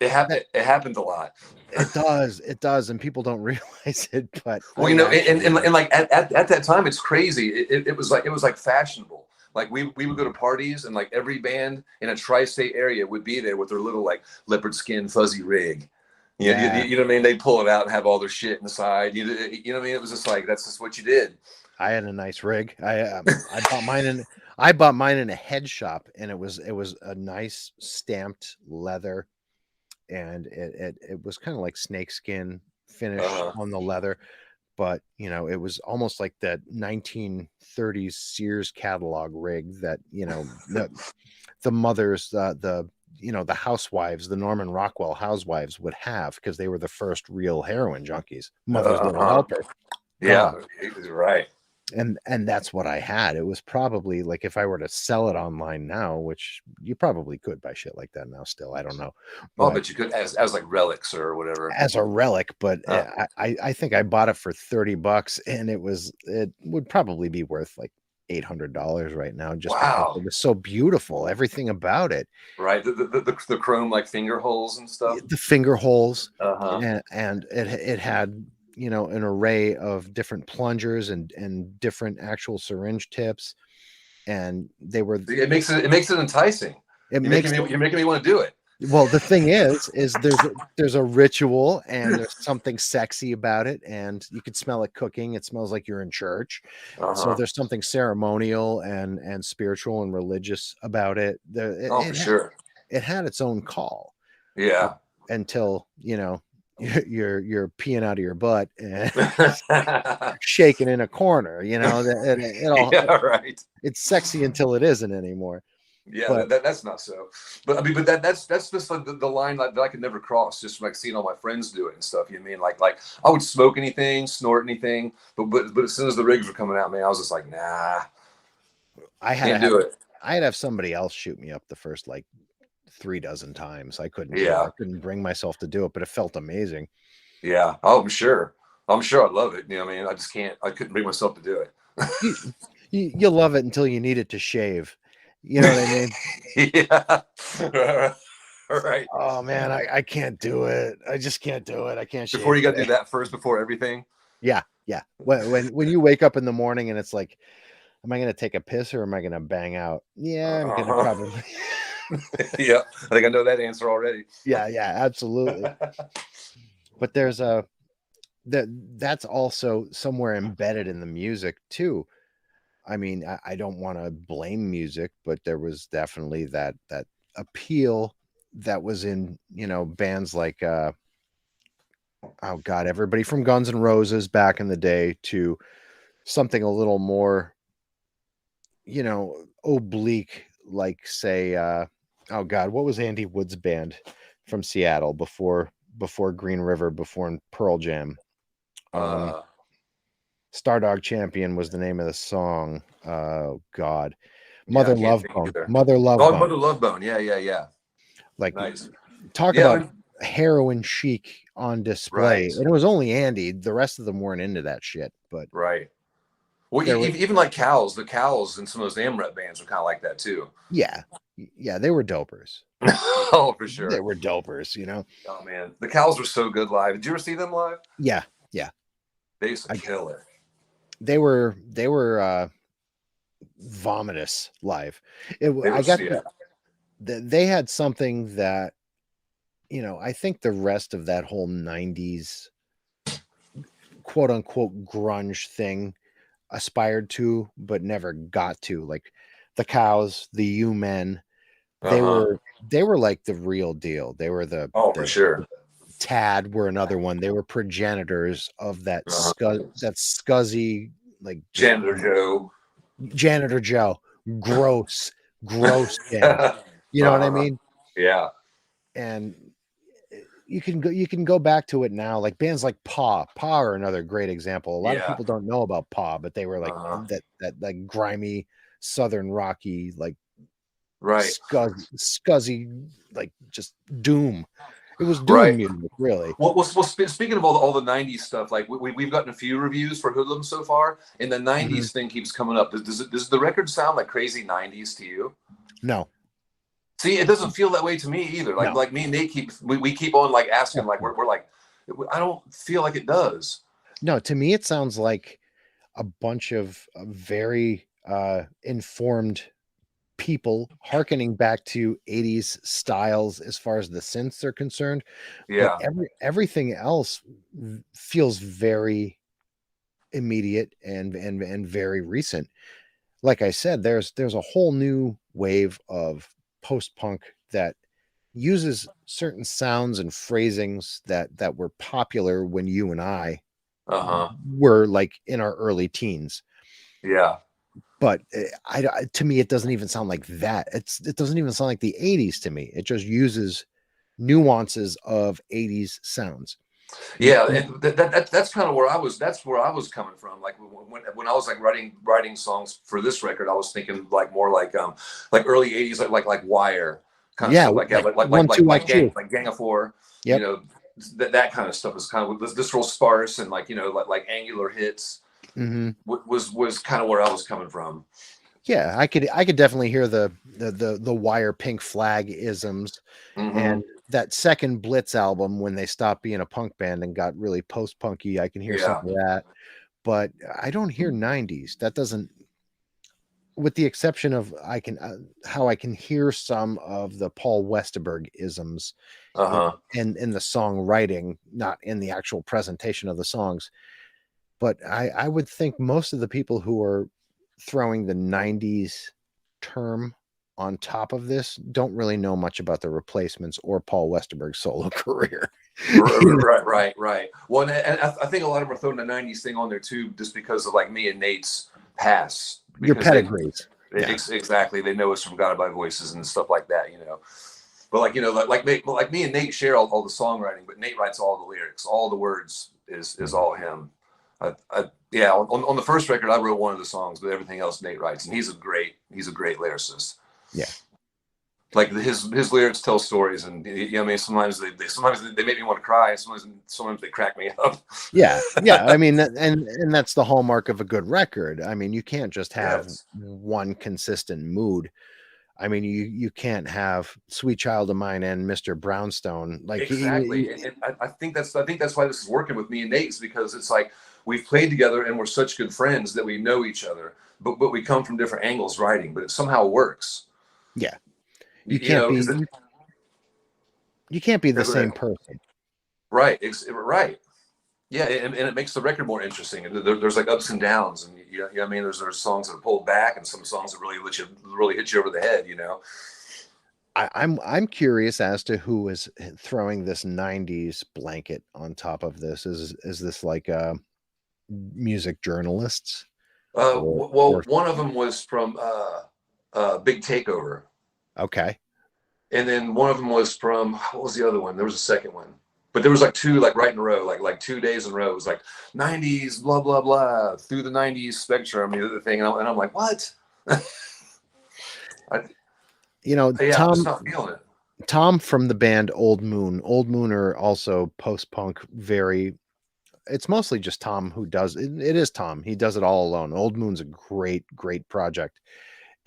it happens a lot. It does, and people don't realize it. But well, and like at that time, it's crazy. It was like fashionable. Like we would go to parties, and like every band in a tri-state area would be there with their little like leopard skin fuzzy rig. You know what I mean? They'd pull it out and have all their shit inside. You know what I mean? It was just like that's just what you did. I had a nice rig. I bought mine in a head shop, and it was a nice stamped leather, and it was kind of like snakeskin finish on the leather. But it was almost like that 1930s Sears catalog rig that the mothers, the housewives, the Norman Rockwell housewives would have, because they were the first real heroin junkies. Mother's Little Helper. Yeah, right. And that's what I had. It was probably like, if I were to sell it online now, which you probably could buy shit like that now still, I don't know. But you could as like relics or whatever. As a relic, but I think I bought it for $30, and it would probably be worth like $800 right now, just because Wow. it was so beautiful. Everything about it, Right. The chrome like finger holes and stuff. the finger holes, Uh-huh. and it had, you know, an array of different plungers and different actual syringe tips, and they were. It makes it enticing. It makes it. You're making me want to do it. Well, the thing is there's a ritual and there's something sexy about it, and you could smell it cooking. It smells like you're in church. So Uh-huh. there's something ceremonial and spiritual and religious about it. Oh, for sure. It had its own call Yeah. until, you know, you're peeing out of your butt and shaking in a corner, you know, Yeah, right. it's sexy until it isn't anymore. Yeah, But that's not so. But I mean, but that's just like the line that I could never cross. Just like seeing all my friends do it and stuff. You know what I mean? Like I would smoke anything, snort anything, but as soon as the rigs were coming out, man, I was just like, nah, I had to can't have do it. I'd have somebody else shoot me up the first like 3 dozen times. I couldn't do it. Yeah, I couldn't bring myself to do it, but it felt amazing. yeah. Oh, I'm sure. I'm sure I love it. You know what I mean? I just can't. I couldn't bring myself to do it. You, you love it until you need it to shave. You know what I mean? Yeah. Right. Oh man, I can't do it. I just can't do it. I can't shave Before you got to today. do that first, before everything. Yeah, yeah. When you wake up in the morning and it's like, am I going to take a piss or am I going to bang out? Yeah, I'm going to Uh-huh. probably. Yeah, I think I know that answer already. Yeah, absolutely. But there's that's also somewhere embedded in the music too. I mean, I don't want to blame music, but there was definitely that appeal that was in, you know, bands like oh god, everybody from Guns N' Roses back in the day to something a little more, you know, oblique, like say oh god, what was Andy Wood's band from Seattle before Green River, before Pearl Jam? Um Uh, Stardog Champion was the name of the song. Oh God, yeah, I Mother can't Love think Bone. either. Mother Love Oh, Bone. Mother Love Bone. Yeah. Like, Nice. talk Yeah, about heroin chic on display. right, And it was only Andy. The rest of them weren't into that shit. But right. Well, there were, even like Cows, the Cows and some of those AMREP bands were kind of like that too. yeah, they were dopers. Oh, for They sure. were dopers. You know. Oh man, the Cows were so good live. Did you ever see them live? Yeah. They used to kill it. They were vomitous live. I got Yeah. they had something that, you know, I think the rest of that whole 90s quote unquote grunge thing aspired to but never got to, like the Cows, the U-Men. They Uh-huh. were like the real deal. They were Oh, for sure. Tad were another one. They were progenitors of that that scuzzy, like just Janitor Joe. Janitor Joe, gross band. You know what I mean? Yeah. And you can go back to it now, like bands like Paw are another great example. A lot of people don't know about Paw, but they were like that like grimy southern rocky, like right, scuzzy, like just doom. It was doom music, really. Well, speaking of all the '90s stuff, like we've gotten a few reviews for Hoodlum so far, and the '90s thing keeps coming up. Does the record sound like crazy '90s to you? No. See, it doesn't feel that way to me either. Like me and Nate we keep on like asking, like we're like, I don't feel like it does. No, to me it sounds like a bunch of very informed people hearkening back to 80s styles as far as the synths are concerned. Yeah. But everything else feels very immediate and very recent. Like I said, there's a whole new wave of post-punk that uses certain sounds and phrasings that were popular when you and I were like in our early teens. Yeah. But to me, it doesn't even sound like that. It doesn't even sound like the 80s to me. It just uses nuances of 80s sounds. Yeah, and that's kind of where I was. That's where I was coming from. Like when I was like writing songs for this record, I was thinking like more like early '80s, like Wire kind of stuff, like Gang of Four. Yep. You know, that kind of stuff is kind of this real sparse and like, you know, like angular hits. Mm-hmm. was kind of where I was coming from. Yeah, I could definitely hear the Wire Pink Flag isms, Mm-hmm. and that second Blitz album when they stopped being a punk band and got really post-punky. I can hear some Yeah. of that, but I don't hear 90s. That doesn't, with the exception of how I can hear some of the Paul Westerberg isms in, Uh-huh. in the songwriting, not in the actual presentation of the songs. But I would think most of the people who are throwing the 90s term on top of this don't really know much about the Replacements or Paul Westerberg's solo career. Right. Well, and I think a lot of them are throwing the '90s thing on there too, just because of like me and Nate's past, Your because they pedigrees. Yeah. exactly they know us from Guided by Voices and stuff like that, you know. But like, you know, like me and Nate share all the songwriting, but Nate writes all the lyrics, all the words is all him. Yeah, on the first record I wrote one of the songs, but everything else Nate writes, and he's a great lyricist. Yeah. Like his lyrics tell stories, and you know, I mean, sometimes they make me want to cry. Sometimes they crack me up. Yeah. I mean, and that's the hallmark of a good record. I mean, you can't just have Yes. one consistent mood. I mean, you can't have Sweet Child of Mine and Mr. Brownstone. Like Exactly, and I think that's why this is working with me and Nate, is because it's like we've played together and we're such good friends that we know each other, but we come from different angles writing, but it somehow works. yeah, you You can't know, be because you can't be the same person. right. Yeah, and it makes the record more interesting. And there's like ups and downs, and you know what I mean. There's songs that are pulled back, and some songs that really hit you over the head. You know. I'm curious as to who is throwing this 90s blanket on top of this. Is this like music journalists Well, or one of them was from Big Takeover, okay. and then one of them was from, what was the other one? There was a second one, but there was like two like right in a row, like 2 days in a row. It was like '90s, blah blah blah, through the '90s spectrum, the other thing, and I'm like, what? You know, Yeah, I'm just not feeling it. Tom from the band Old Moon. Old Moon are also post-punk, very, it's mostly just Tom who does it. It is Tom. He does it all alone. Old Moon's a great project.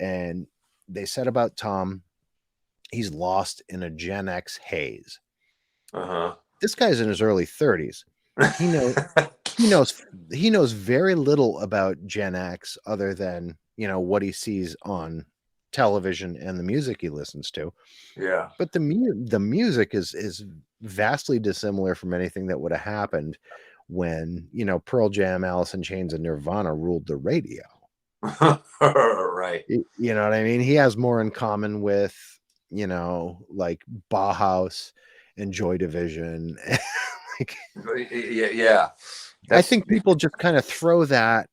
And they said about Tom, he's lost in a Gen X haze. Uh-huh. This guy's in his early 30s. He knows he knows very little about Gen X other than, you know, what he sees on television and the music he listens to. Yeah. But the music is vastly dissimilar from anything that would have happened when, you know, Pearl Jam, Alice in Chains, and Nirvana ruled the radio. Right. You know what I mean? He has more in common with, you know, like Bauhaus and Joy Division. Like, Yeah. I think people just kind of throw that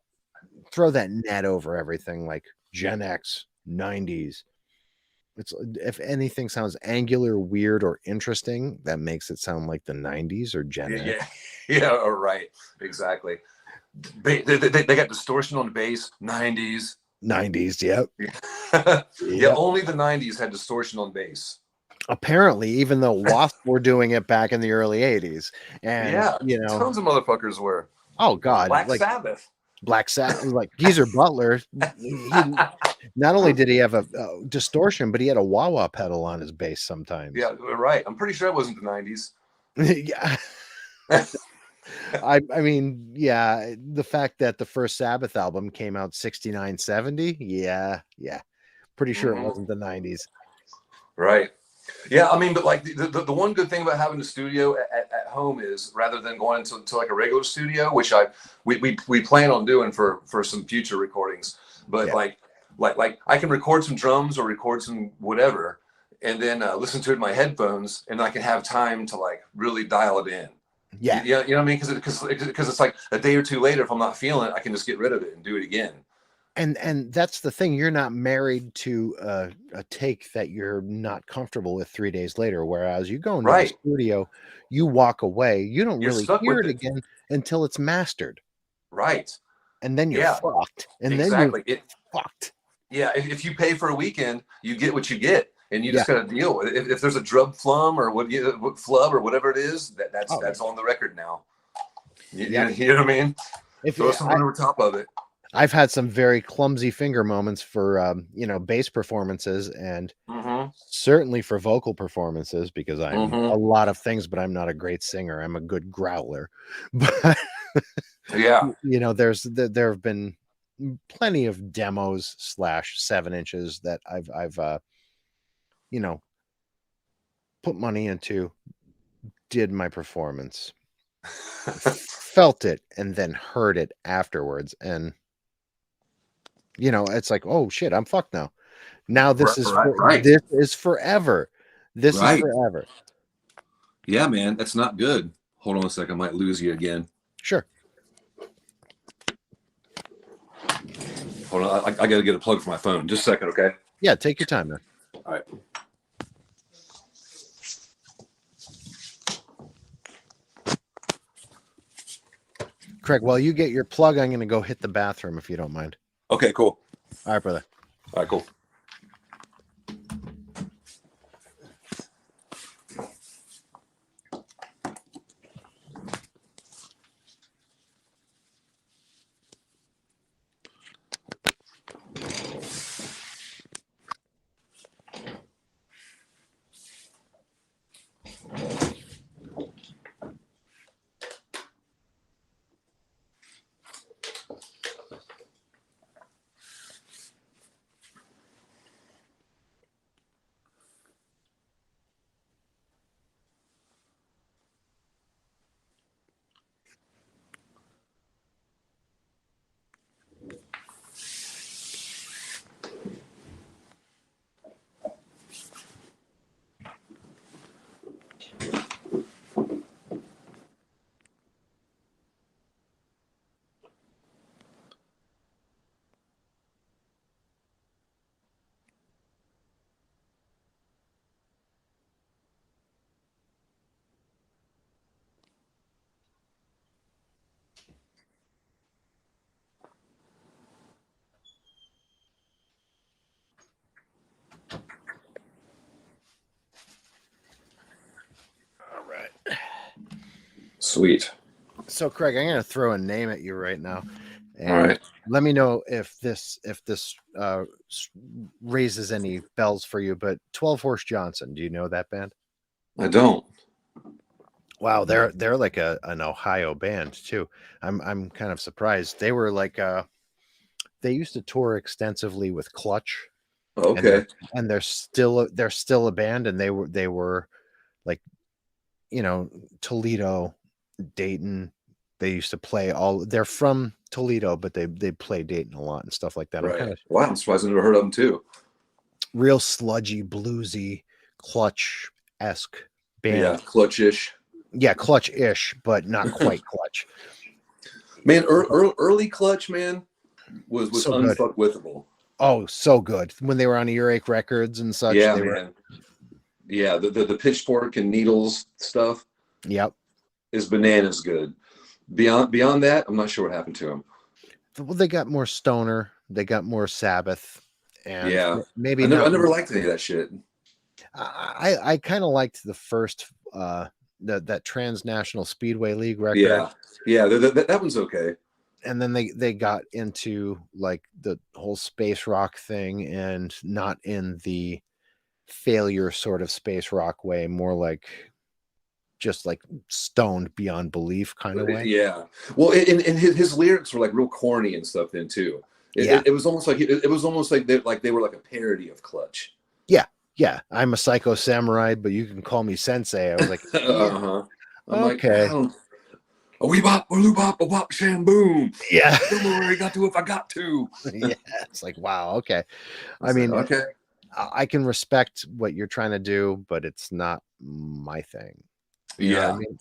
net over everything, like Gen X, 90s. It's, if anything sounds angular, weird, or interesting, that makes it sound like the 90s or Gen X. Yeah, right. Exactly. They got distortion on the bass, 90s. 90s, yep. Yeah, only the 90s had distortion on bass. Apparently, even though Wasp were doing it back in the early 80s. And, yeah, you know, tons of motherfuckers were. Oh, God. Black Sabbath, like Geezer Butler, he not only did he have a distortion, but he had a wah-wah pedal on his bass sometimes. Yeah, right. I'm pretty sure it wasn't the 90s. Yeah. I mean, yeah, the fact that the first Sabbath album came out 69, 70, yeah. Pretty sure it wasn't the 90s. Right. Yeah, I mean, but like the one good thing about having a studio at home is, rather than going into like a regular studio, which we plan on doing for some future recordings, but Yeah. like I can record some drums or record some whatever, and then listen to it in my headphones, and I can have time to like really dial it in. Yeah. You know what I mean? Because it's like a day or two later, if I'm not feeling it, I can just get rid of it and do it again. And that's the thing. You're not married to a take that you're not comfortable with 3 days later. Whereas you go into the studio, you walk away, you don't really hear it again until it's mastered. Right. And then you're fucked. And exactly. then you're fucked. Yeah. If you pay for a weekend, you get what you get. And you just got to deal with it. If there's a drum flub or what flub or whatever it is, that's on the record now. You know what I mean? if Throw something over top of it. I've had some very clumsy finger moments for bass performances, and certainly for vocal performances, because I'm a lot of things, but I'm not a great singer. I'm a good growler. But yeah, there have been plenty of demos / 7-inches that I've put money into, did my performance, felt it, and then heard it afterwards, and it's like, oh shit, I'm fucked now. Now this is right. This is forever. This is Right. forever. Yeah, man, that's not good. Hold on a second, I might lose you again. Sure. Hold on, I got to get a plug for my phone. Just a second, okay? Yeah, take your time, man. All right. Craig, while you get your plug, I'm going to go hit the bathroom if you don't mind. Okay, cool. All right, brother. All right, cool. All right. Sweet. So, Craig, I'm going to throw a name at you right now. And all right. Let me know if this raises any bells for you. But 12 Horse Johnson, do you know that band? I don't. Wow, they're like an Ohio band too. I'm kind of surprised. They were like they used to tour extensively with Clutch. Okay. And they're still a band, and they were like, Toledo, Dayton. They used to play they're from Toledo, but they play Dayton a lot and stuff like that. Right. I'm kind of wow, I'm surprised I never heard of them too. Real sludgy, bluesy, Clutch-esque band. Yeah, Clutch-ish. Yeah, Clutch-ish, but not quite Clutch. Man, early Clutch, man, was So unfuckwithable. Oh, so good. When they were on Earache Records and such. Yeah, man. Yeah, the Pitchfork and Needles stuff. Yep. Is bananas good. Beyond that, I'm not sure what happened to them. Well, they got more stoner. They got more Sabbath. And yeah, maybe I never liked any of that shit. I kind of liked the first that Transnational Speedway League record. Yeah, that one's okay. And then they got into like the whole space rock thing, and not in the failure sort of space rock way, more like just like stoned beyond belief kind of way. Yeah. Well, and his lyrics were like real corny and stuff then too. It was almost like they were like a parody of Clutch. Yeah. I'm a psycho samurai, but you can call me sensei. I was like, yeah. Okay. Like, a wee bop, a loo bop, a wop, sham, boom. Yeah. Don't worry, got to if I got to. Yeah. It's like, wow. Okay. I mean, okay. I can respect what you're trying to do, but it's not my thing. You know what I mean?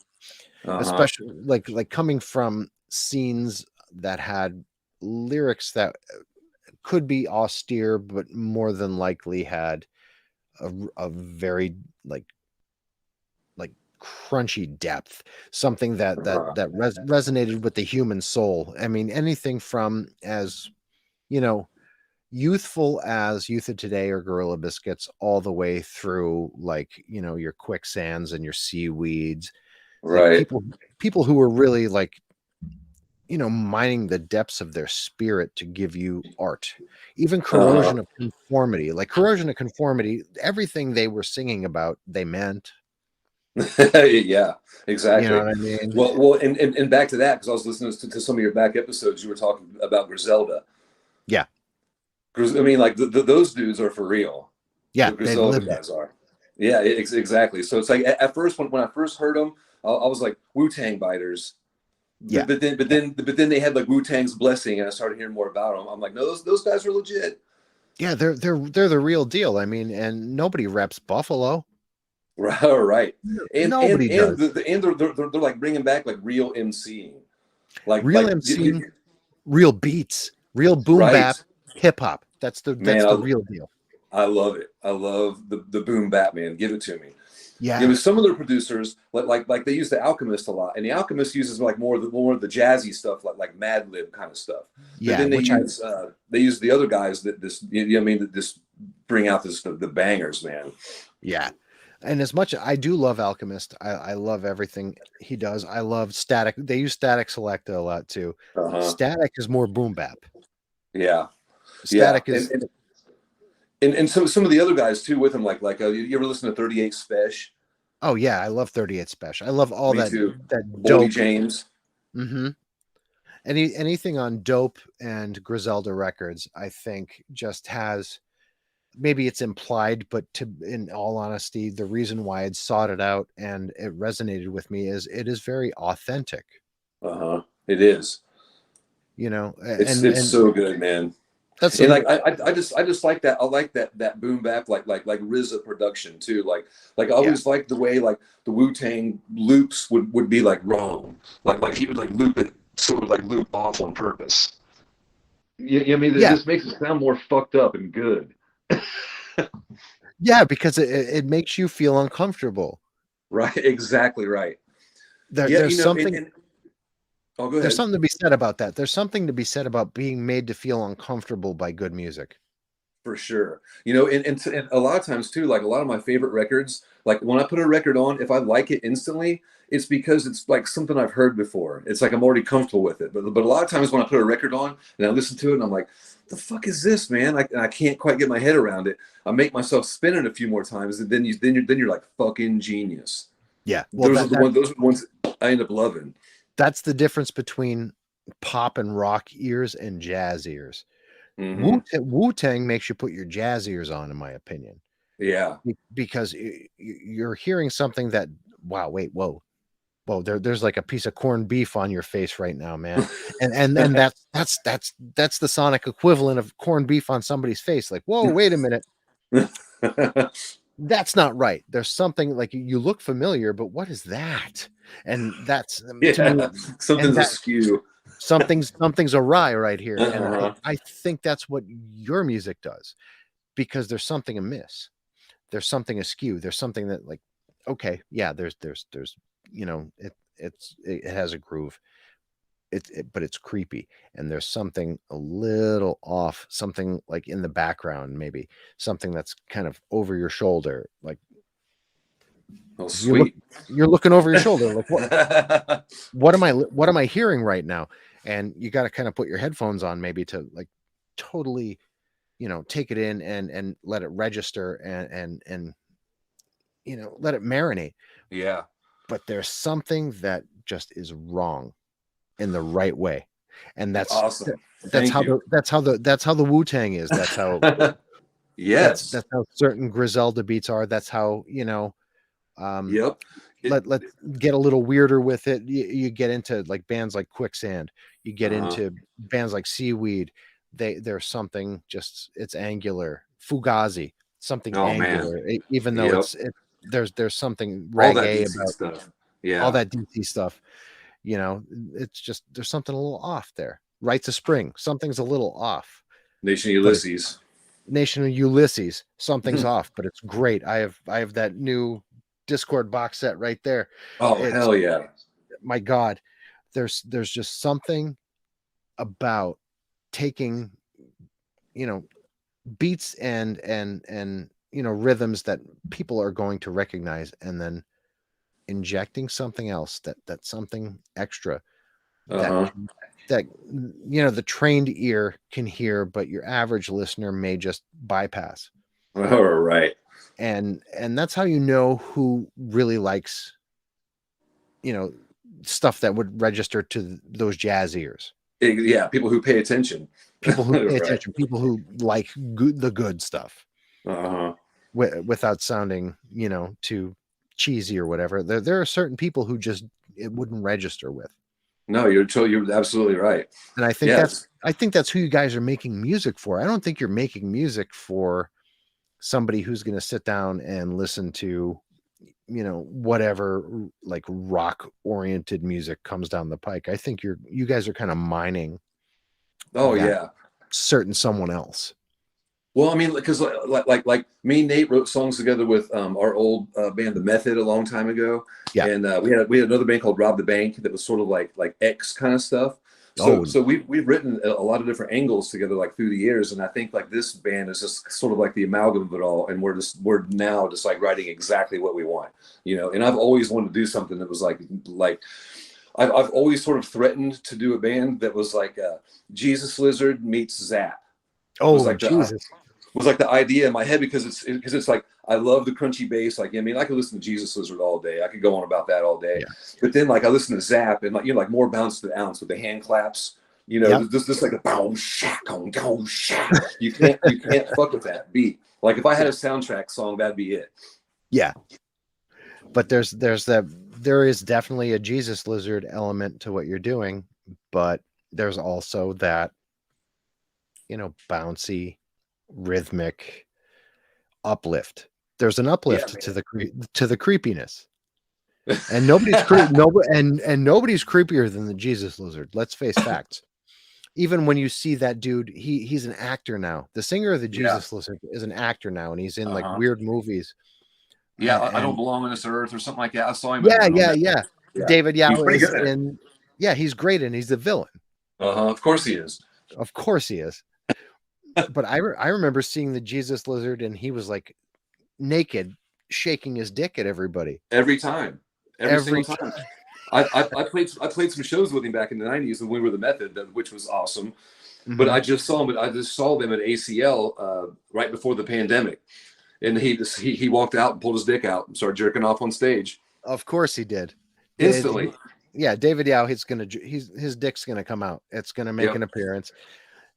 Especially like coming from scenes that had lyrics that could be austere, but more than likely had a very like crunchy depth, something that resonated with the human soul. I mean, anything from as youthful as Youth of Today or Gorilla Biscuits, all the way through like your Quicksands and your Seaweeds, right? Like people who were really like mining the depths of their spirit to give you art. Even Uh-huh. corrosion of conformity, like corrosion of conformity, everything they were singing about, they meant. Yeah, You know exactly. what I mean? Well, and back to that, because I was listening to some of your back episodes. You were talking about Griselda. Yeah. I mean, like those dudes are for real. Yeah. The They Griselda lived it. guys are. Yeah, exactly. So it's like at first when I first heard them, I was like Wu-Tang biters. Yeah. Yeah. But then they had like Wu-Tang's blessing, and I started hearing more about them. I'm like, no, those guys are legit. Yeah. They're the real deal. I mean, and nobody reps Buffalo. Right, right. Nobody does. And they're like bringing back like real MCing, Real MCing, you, real beats, real boom bap, right, hip hop. That's man. the real deal. I love it. I love the boom bap, man. Give it to me. You Yeah. know, some of their producers like they use the Alchemist a lot, and the Alchemist uses like more of the jazzy stuff, like Mad Lib kind of stuff. But Yeah. then Which I they use the other guys that that this bring out the bangers, man. Yeah. And as much I do love Alchemist, I love everything he does. I love Static. They use Static Selecta a lot too. Uh-huh. Static is more boom bap. Yeah, yeah, Static is and some of the other guys too with him, you ever listen to 38 Special? oh yeah, I love 38 Special. I love all Me too. that Boldy dope. James. Mm-hmm. Anything on Dope and Griselda Records, I think just has maybe it's implied, but in all honesty, the reason why I'd sought it out and it resonated with me is it is very authentic. Uh-huh. It is. It's And so good, man. that's And some like I just like that. I like that boom bap like RZA production too. I yeah. always liked the way like the Wu-Tang loops would be like wrong. Like he would like loop it so it would like loop off on purpose. Yeah, I mean it Yeah. just makes it sound more fucked up and good. Yeah, because it makes you feel uncomfortable. Right, exactly right. There, Yeah, there's something oh, go there's ahead. something to be said about that. There's something to be said about being made to feel uncomfortable by good music. For sure. And a lot of times too, like a lot of my favorite records, like when I put a record on, if I like it instantly, it's because it's like something I've heard before. It's like I'm already comfortable with it. But a lot of times when I put a record on and I listen to it and I'm like, the fuck is this, man? I can't quite get my head around it. I make myself spin it a few more times, and then you're like fucking genius. Yeah. Well, Those are the ones I end up loving. that's the difference between pop and rock ears and jazz ears. Hmm. Wu-Tang makes you put your jazz ears on, in my opinion, Yeah. because you're hearing something that, wow, wait, whoa, there's like a piece of corned beef on your face right now, man. And that's the sonic equivalent of corned beef on somebody's face. Like, whoa, wait a minute. That's not right. There's something like you look familiar, but what is that? And that's to me, Yeah. and Something's that askew. something's awry right here. And Uh-huh. I think that's what your music does, because there's something amiss. There's something askew. There's something that like, okay, yeah, there's it has a groove. But it's creepy, and there's something a little off, something like in the background, maybe something that's kind of over your shoulder. Like Oh, you look, sweet. you're looking over your shoulder. Like what am I hearing right now? And you got to kind of put your headphones on, maybe to like totally, take it in and let it register and let it marinate. Yeah. But there's something that just is wrong in the right way, and Awesome. Thank you. that's how the Wu-Tang is. That's how Yes. that's how certain Griselda beats are. That's how um Yep. It, let's get a little weirder with it. You get into like bands like Quicksand, you get uh-huh. into bands like Seaweed. There's something, just it's angular. Fugazi, something Oh man. angular, even though Yep. there's something All that reggae DC about stuff. all Yeah. that DC stuff. It's just there's something a little off there. Rites of Spring, something's a little off, Nation but it's Ulysses. Nation of Ulysses, something's off, but it's great. I have that new Discord box set right there. Oh It's hell yeah. my God. There's just something about taking, you know, beats and rhythms that people are going to recognize, and then injecting something else, that something extra that Uh-huh. that, you know, the trained ear can hear, but your average listener may just bypass. Oh, right. And that's how you know who really likes, you know, stuff that would register to those jazz ears. Yeah, people who pay attention. People who pay Right. attention, people who like the good stuff Uh-huh. without sounding, you know, too cheesy or whatever. There are certain people who just it wouldn't register with. No, you're absolutely right. And Yes. I think that's who you guys are making music for. I don't think you're making music for somebody who's going to sit down and listen to, you know, whatever like rock oriented music comes down the pike. I think you guys are kind of mining Oh, that yeah. certain someone else. Well, I mean, because like me and Nate wrote songs together with our old band, The Method, a long time ago. Yeah. And we had another band called Rob the Bank that was sort of like X kind of stuff. So we've written a lot of different angles together like through the years, and I think like this band is just sort of like the amalgam of it all, and we're now just like writing exactly what we want, you know. And I've always wanted to do something that was like I've always sort of threatened to do a band that was like Jesus Lizard meets Zap. Oh, Was like Jesus. Was like the idea in my head because it's like I love the crunchy bass. Like, I mean, I could listen to Jesus Lizard all day. I could go on about that all day. Yeah. But then like I listen to Zap and like, you know, like more bounce to the ounce with the hand claps. You know, Yep. this like a boom shack on go shack. You can't fuck with that beat. Like if I had a soundtrack song, that'd be it. Yeah. But there is definitely a Jesus Lizard element to what you're doing, but there's also that, you know, bouncy, rhythmic uplift. There's an uplift to the creepiness, and nobody's nobody's creepier than the Jesus Lizard. Let's face facts. Even when you see that dude, he's an actor now. The singer of the Jesus Lizard is an actor now, and he's in like weird movies. Yeah, I Don't Belong on This Earth or something like that. I saw him. Yeah. David Yao is in. Yeah, he's great, and he's the villain. Of course he is. Of course he is. But I remember seeing the Jesus Lizard, and he was like naked, shaking his dick at everybody every time. Every single time. I played some shows with him back in the 90s when we were The Method, which was awesome. Mm-hmm. But I just saw them at ACL right before the pandemic, and he walked out and pulled his dick out and started jerking off on stage. Of course he did. Instantly. Yeah, David Yao, his dick's gonna come out. It's gonna make an appearance.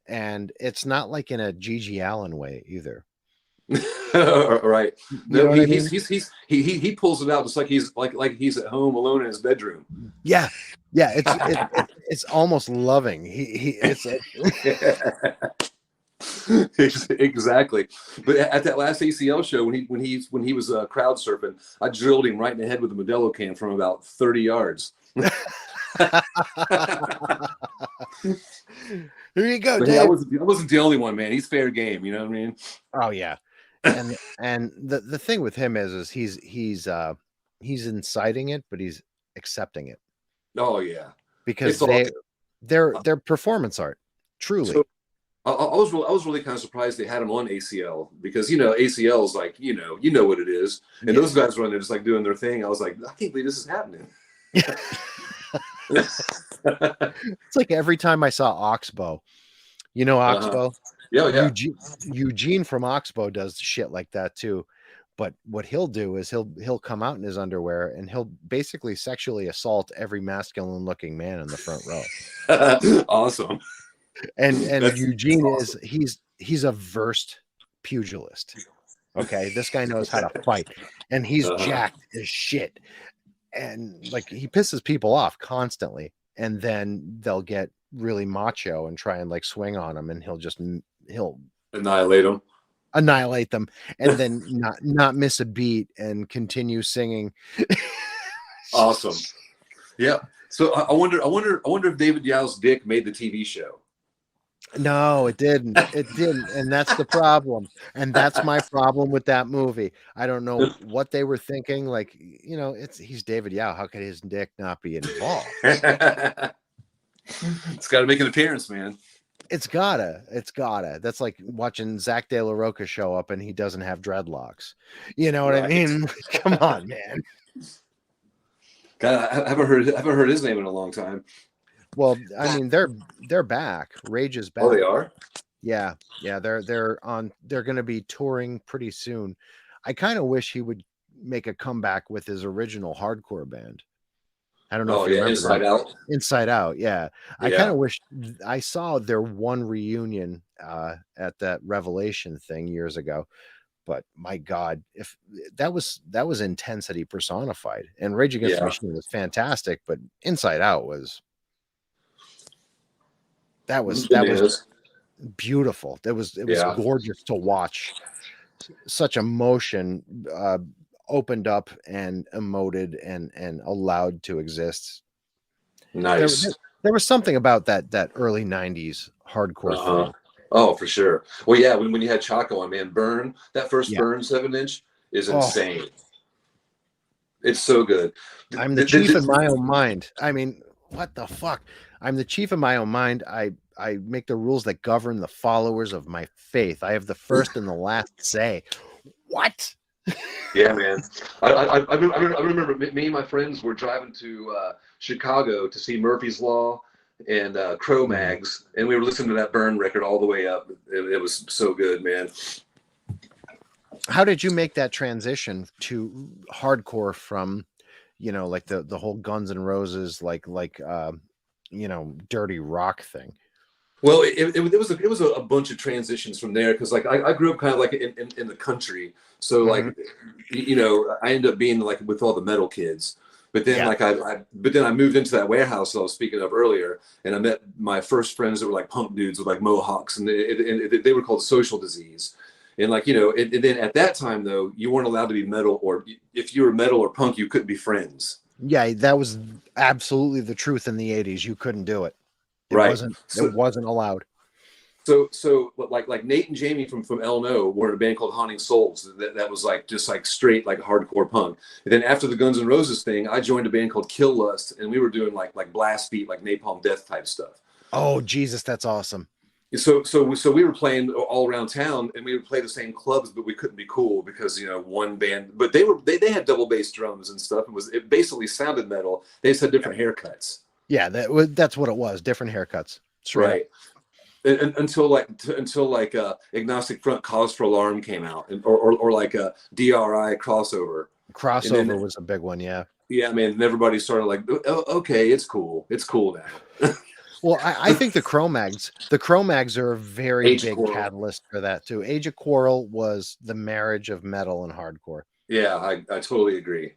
And it's not like in a Gigi Allen way either. Right. No, I mean? he pulls it out just like he's he's at home alone in his bedroom. Yeah. It's almost loving. It's exactly. But at that last ACL show when he was crowd surfing, I drilled him right in the head with a Modelo can from about 30 yards. Here you go, Dave. Dave. I wasn't the only one, man. He's fair game, you know what I mean? Oh yeah. And the thing with him is he's inciting it, but he's accepting it. Oh yeah. Because they're performance art, truly. So, I was really kind of surprised they had him on ACL because, you know, ACL is like, you know what it is. And those guys were on there just like doing their thing. I was like, I can't believe this is happening. It's like every time I saw Oxbow, you know, Oxbow. Yeah. Eugene from Oxbow does shit like that too. But what he'll do is he'll come out in his underwear and he'll basically sexually assault every masculine looking man in the front row. Awesome. And Eugene awesome. He's a versed pugilist. Okay, this guy knows how to fight, and he's jacked as shit. And like he pisses people off constantly, and then they'll get really macho and try and like swing on him, and he'll annihilate them, and then not miss a beat and continue singing. Awesome. Yeah. So I wonder if David Yao's dick made the TV show. No, it didn't. It didn't. And that's the problem. And that's my problem with that movie. I don't know what they were thinking. Like, you know, he's David Yao. How could his dick not be involved? It's got to make an appearance, man. It's gotta. That's like watching Zach De La Rocha show up and he doesn't have dreadlocks. You know what I mean? Come on, man. God, I haven't heard his name in a long time. Well, I mean, they're back. Rage is Oh, back. they are? Yeah, yeah, they're going to be touring pretty soon. I kind of wish he would make a comeback with his original hardcore band. I don't know if Oh, you yeah. remember Inside them. Out. Inside Out, yeah. I kind Yeah. of wish I saw their one reunion at that Revelation thing years ago. But my God, if that was intensity personified, and Rage Against the Yeah. Machine was fantastic, but Inside Out was that was that was Bananas. beautiful. It was Yeah. gorgeous to watch. Such emotion opened up and emoted and allowed to exist. There, there, Nice. there was something about that early '90s hardcore Uh-huh. thing. Oh, for sure. Well, yeah, when you had Chaco on, man, Burn, that first Yeah. Burn 7-inch is Oh, insane. It's so good. I'm the chief in my own mind. I mean, what the fuck? I'm the chief in my own mind. I make the rules that govern the followers of my faith. I have the first and the last say. What? Yeah, man. I remember me and my friends were driving to Chicago to see Murphy's Law and Mhm. Cro-Mags, and we were listening to that Burn record all the way up. It was so good, man. How did you make that transition to hardcore from, like the whole Guns N' Roses, dirty rock thing? Well, it was a bunch of transitions from there because like I grew up kind of like in the country, so Mhm. like I ended up being like with all the metal kids. But then Yeah. like but then I moved into that warehouse that I was speaking of earlier, and I met my first friends that were like punk dudes with like mohawks, and they were called Social Disease. And like and then at that time though, you weren't allowed to be metal, or if you were metal or punk, you couldn't be friends. Yeah, that was absolutely the truth in the '80s. You couldn't do it. It Right. wasn't it So wasn't allowed. so like Nate and Jamie from L&O were in a band called Haunting Souls that was like just like straight like hardcore punk. And then after the Guns N' Roses thing, I joined a band called Kill Lust, and we were doing like blast beat, like Napalm Death type stuff. Oh, Jesus, that's awesome. So we were playing all around town, and we would play the same clubs, but we couldn't be cool because one band, but they had double bass drums and stuff. It basically sounded metal. They just had Yeah. different haircuts. Yeah, that's what it was. Different haircuts. Straight up. Right. Until like Agnostic Front Cause for Alarm came out, or like a DRI crossover, and Crossover then was a big one, yeah. yeah, man, and everybody started like, oh, okay, it's cool now. Well, I think the Cro-Mags are a very Age of big Quarrel, catalyst for that too. Age of Quarrel was the marriage of metal and hardcore. yeah, I totally agree.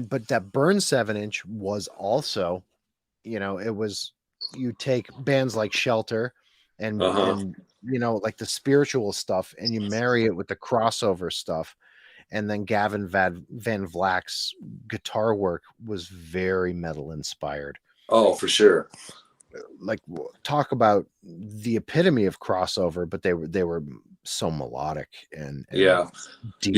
But that Burn 7-inch was also, it was you take bands like Shelter Uh huh. and like the spiritual stuff and you marry it with the crossover stuff. And then Gavin Van Vlack's guitar work was very metal inspired. Oh, for sure. Like talk about the epitome of crossover, but they were so melodic and Yeah, yeah. deep.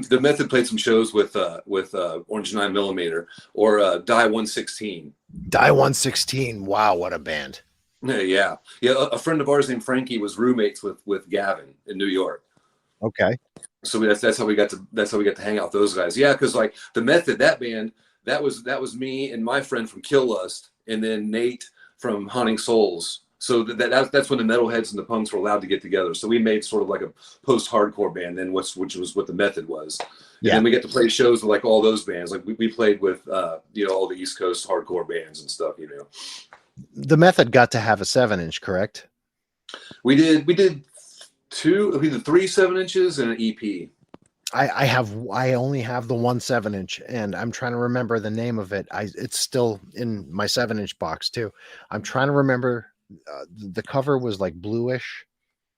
The Method played some shows with Orange 9mm or Die 116. Die 116. Wow, what a band. Yeah, yeah. A friend of ours named Frankie was roommates with Gavin in New York. Okay. So that's how we got to hang out with those guys. Yeah, because like the Method, that band, that was me and my friend from Kill Lust, and then Nate from Haunting Souls. So that's when the metalheads and the punks were allowed to get together. So we made sort of like a post-hardcore band, then which was what the Method was. And Yeah. then we get to play shows with like all those bands. Like we played with all the East Coast hardcore bands and stuff. The Method got to have a 7-inch, correct? We did three 7-inches and an EP. I only have the one 7-inch, and I'm trying to remember the name of it. It's still in my 7-inch box too. I'm trying to remember. The cover was like bluish.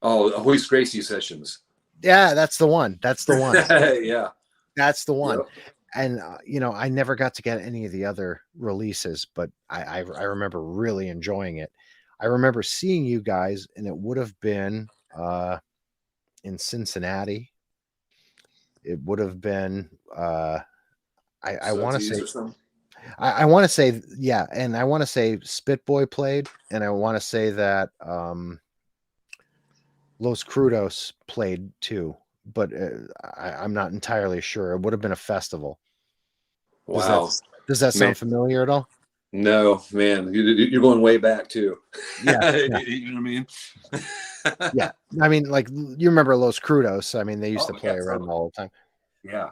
Oh, Hoist Gracie sessions. Yeah, that's the one. That's the one. Yeah. That's the one. Yep. And I never got to get any of the other releases, but I remember really enjoying it. I remember seeing you guys, and it would have been in Cincinnati. It would have been I want to say Or something. I want to say yeah, and I want to say Spitboy played, and I want to say that Los Crudos played too, but I'm not entirely sure. It would have been a festival. Does that Wow, does that man. sound familiar at all? No, man, you're going way back too. Yeah, yeah, You know what I mean? yeah. I mean, like you remember Los Crudos? I mean, they used to Oh yeah, play around totally. all the time. Yeah.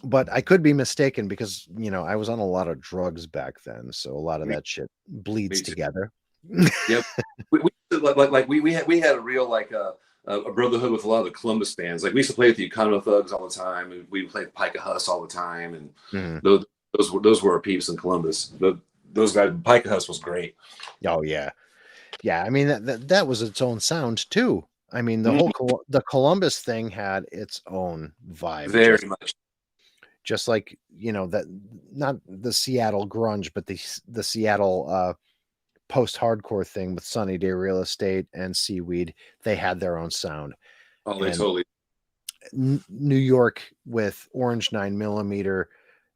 But I could be mistaken because I was on a lot of drugs back then, so a lot of Me, that shit bleeds me too. together. Yep. We had a real a brotherhood with a lot of the Columbus bands. Like we used to play with the Econo Thugs all the time, and we played Pika Hus all the time, and Mhm. those were our peeps in Columbus. Those guys, Pika Hus was great. Oh yeah, yeah. I mean that was its own sound too. I mean Mhm. the Columbus thing had its own vibe, Very much. just like that, not the Seattle grunge, but the Seattle post-hardcore thing with Sunny Day Real Estate and Seaweed. They had their own sound. Oh, they And totally. New York with Orange 9mm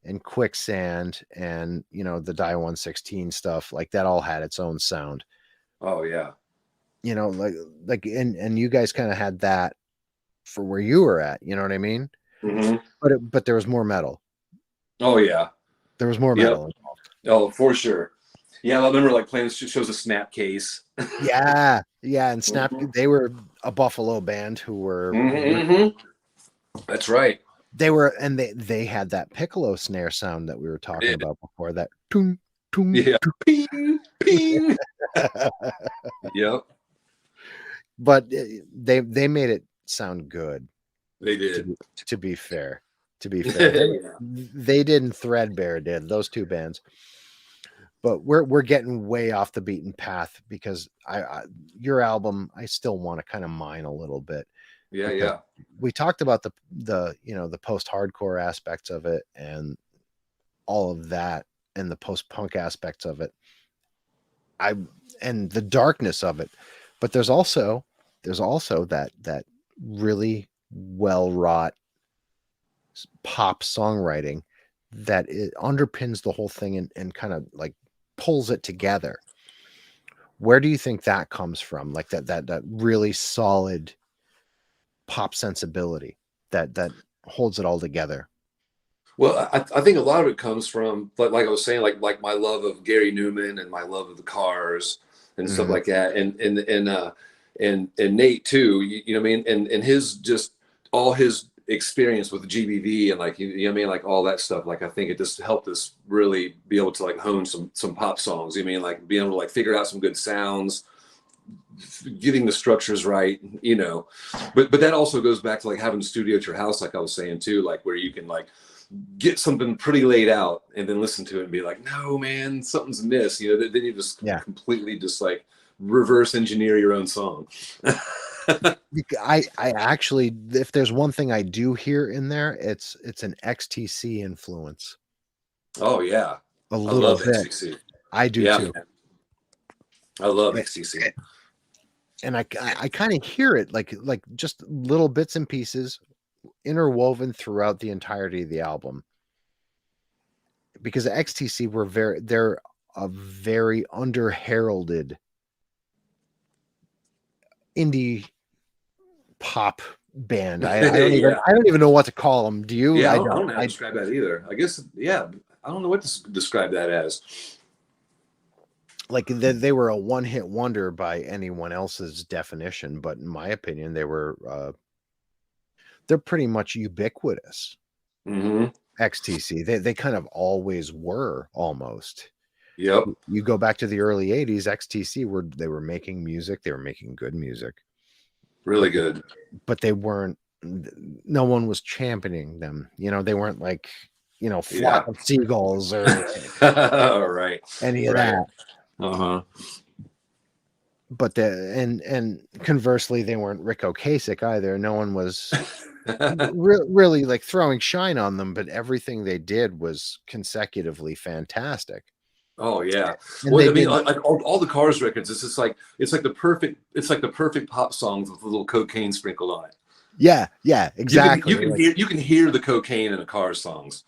and Quicksand and the Die 116 stuff, like that all had its own sound. Oh yeah. Like and you guys kind of had that for where you were at, you know what I mean? Hmm. But there was more metal. Oh yeah. There was more Yep. metal involved. Oh, for sure. Yeah, I remember like playing shows a Snap Case. Yeah, yeah, and Snap, Hmm. they were a Buffalo band who were Hmm. That's right. and they had that piccolo snare sound that we were talking Did. about before, that tung tung. Yeah. Ping, ping. Yep. But they made it sound good. They To did. be, to be fair, they did, and Threadbare did, those two bands. But we're getting way off the beaten path because your album I still want to kind of mine a little bit, Yeah, because yeah. we talked about the post-hardcore aspects of it and all of that, and the post-punk aspects of it, and the darkness of it. But there's also that really well wrought pop songwriting that it underpins the whole thing and kind of like pulls it together. Where do you think that comes from? Like that really solid pop sensibility that holds it all together. Well, I think a lot of it comes from like I was saying, like my love of Gary Newman and my love of the Cars and stuff Mhm. like that, and Nate too. You know what I mean? And his just all his experience with GBV and like you know what I mean, like all that stuff. Like I think it just helped us really be able to like hone some pop songs. You know what I mean, like being able to like figure out some good sounds, getting the structures right. But that also goes back to like having a studio at your house, like I was saying too, like where you can like get something pretty laid out and then listen to it and be like, no, man, something's amiss. Then you just Yeah. completely just like reverse engineer your own song. I actually, if there's one thing I do hear in there, it's an XTC influence. Oh yeah, A I little love bit. XTC. I do Yeah, too. man. I love A- XTC. And I kind of hear it like just little bits and pieces interwoven throughout the entirety of the album. Because XTC they're a very under-heralded indie pop band. Yeah, I don't even know what to call them. Do you? yeah. I I don't. don't know how to describe that either. I guess yeah. I don't know what to describe that as. Like they were a one-hit wonder by anyone else's definition, but in my opinion, they're pretty much ubiquitous. Hmm. XTC, they kind of always were, almost. Yep. You go back to the early 80s, XTC they were making music, they were making good music, Really but good. they weren't, no one was championing them. They weren't like, Yeah. Flock of Seagulls or Right. any of Right. that. Uh-huh. But and conversely, they weren't Rick Ocasek either. No one was really like throwing shine on them, but everything they did was consecutively fantastic. Oh yeah. And Well, they I mean, did, like all the Cars records, it's like the perfect pop songs with a little cocaine sprinkled on it. yeah, You can you exactly. can Like, hear the cocaine in the Cars songs.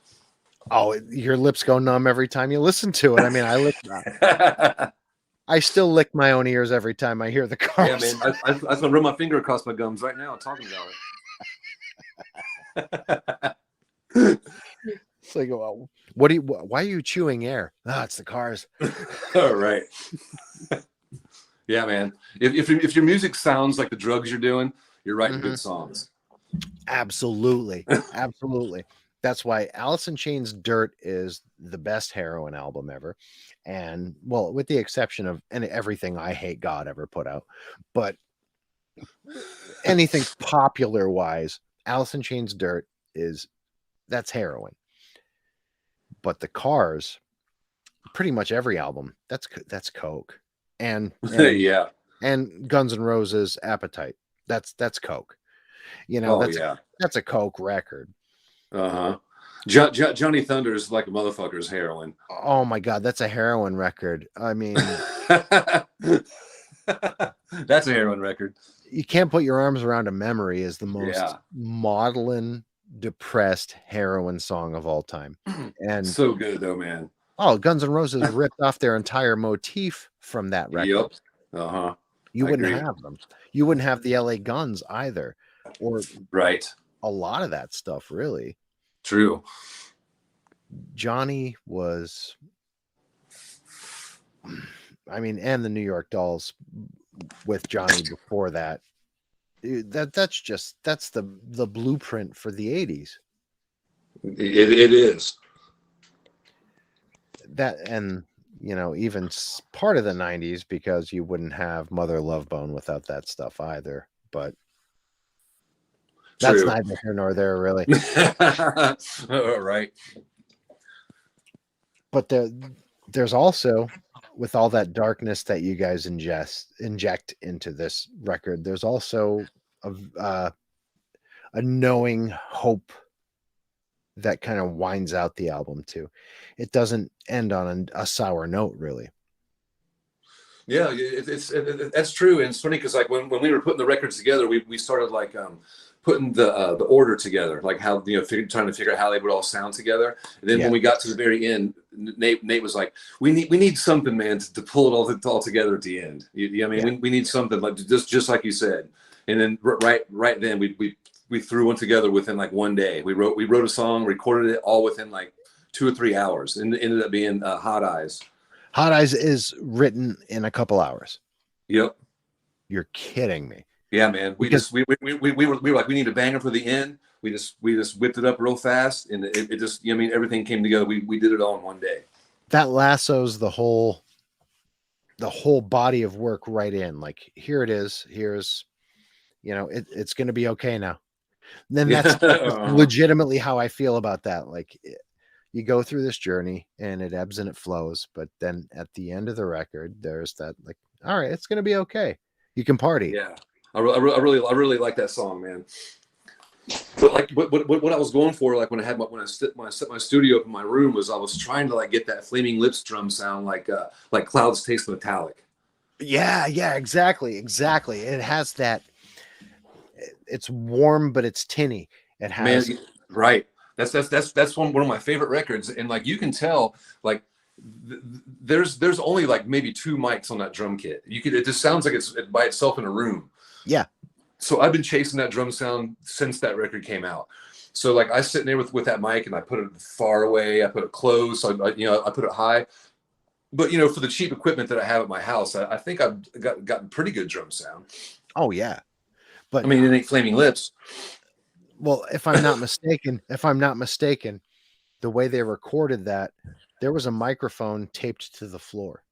oh, your lips go numb every time you listen to it. I mean, I still lick my own ears every time I hear the Yeah, Cars. man. I was gonna run my finger across my gums right now talking about it. It's like, well, Why are you chewing air? Ah, it's the cars. All right. Yeah, man. If your music sounds like the drugs you're doing, you're writing good songs. Absolutely. Absolutely. That's why Alice in Chains' Dirt is the best heroin album ever. And well, with the exception of everything I Hate God ever put out. But anything popular wise, Alice in Chains' Dirt that's heroin. But the Cars, pretty much every album, that's coke. And Yeah. And Guns N' Roses' Appetite. That's coke. You know, that's a coke record. Uh-huh. Johnny Thunder's like a motherfucker's heroin. Oh my God, that's a heroin record. I mean, that's a heroin record. You Can't Put Your Arms Around a Memory is the most maudlin, depressed heroin song of all time. And so good though, man. Oh, Guns N' Roses ripped off their entire motif from that record. Yep. Uh-huh. You wouldn't have them. You wouldn't have the LA Guns either. Or a lot of that stuff, really. True. Johnny was, I mean, and the New York Dolls with Johnny before that. That's the blueprint for the 80s. It is. That, and you know, even part of the 90s, because you wouldn't have Mother Love Bone without that stuff either. But that's neither here nor there, really. Right. But there's also, with all that darkness that you guys inject into this record, there's also a knowing hope that kind of winds out the album too. It doesn't end on a sour note, really. Yeah, that's true. And it's funny because like when we were putting the records together, we started like putting the order together, like how, you know, trying to figure out how they would all sound together. And then when we got to the very end, Nate was like, we need something, man, to pull it all together at the end. I mean, we need something like just like you said. And then right then we threw one together within like one day. We wrote a song, recorded it all within like 2 or 3 hours, and it ended up being Hot Eyes. Hot Eyes is written in a couple hours. Yep. You're kidding me. Yeah, man. We were like, we need a banger for the end. We just whipped it up real fast, and it just, I mean, everything came together. We did it all in one day. That lassos the whole body of work right in. Like, here it is. Here's, you know, it's going to be okay now. Then that's legitimately how I feel about that. Like, you go through this journey and it ebbs and it flows, but then at the end of the record, there's that, like, all right, it's going to be okay. You can party. Yeah. I really like that song, man. But like what I was going for, like when I set my studio up in my room, was I was trying to like get that Flaming Lips drum sound like Clouds Taste Metallic. Yeah, exactly. It has that. It's warm, but it's tinny. It has, man, right. That's one of my favorite records, and like you can tell, like there's only like maybe 2 mics on that drum kit. It just sounds like it's by itself in a room. Yeah. So I've been chasing that drum sound since that record came out. So like I sit there with that mic, and I put it far away, I put it close, so I put it high. But you know, for the cheap equipment that I have at my house, I think I've gotten pretty good drum sound. Oh yeah. But I mean, it ain't Flaming Lips. Well, if I'm not mistaken, the way they recorded that, there was a microphone taped to the floor.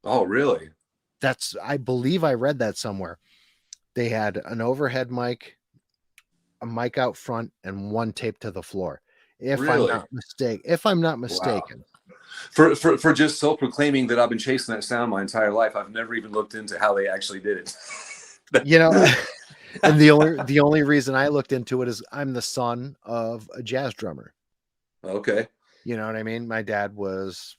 Oh, really? I believe I read that somewhere. They had an overhead mic, a mic out front, and one taped to the floor. If I'm not mistaken. Wow. For just self-proclaiming that I've been chasing that sound my entire life, I've never even looked into how they actually did it. You know, and the only reason I looked into it is I'm the son of a jazz drummer. Okay. You know what I mean? My dad was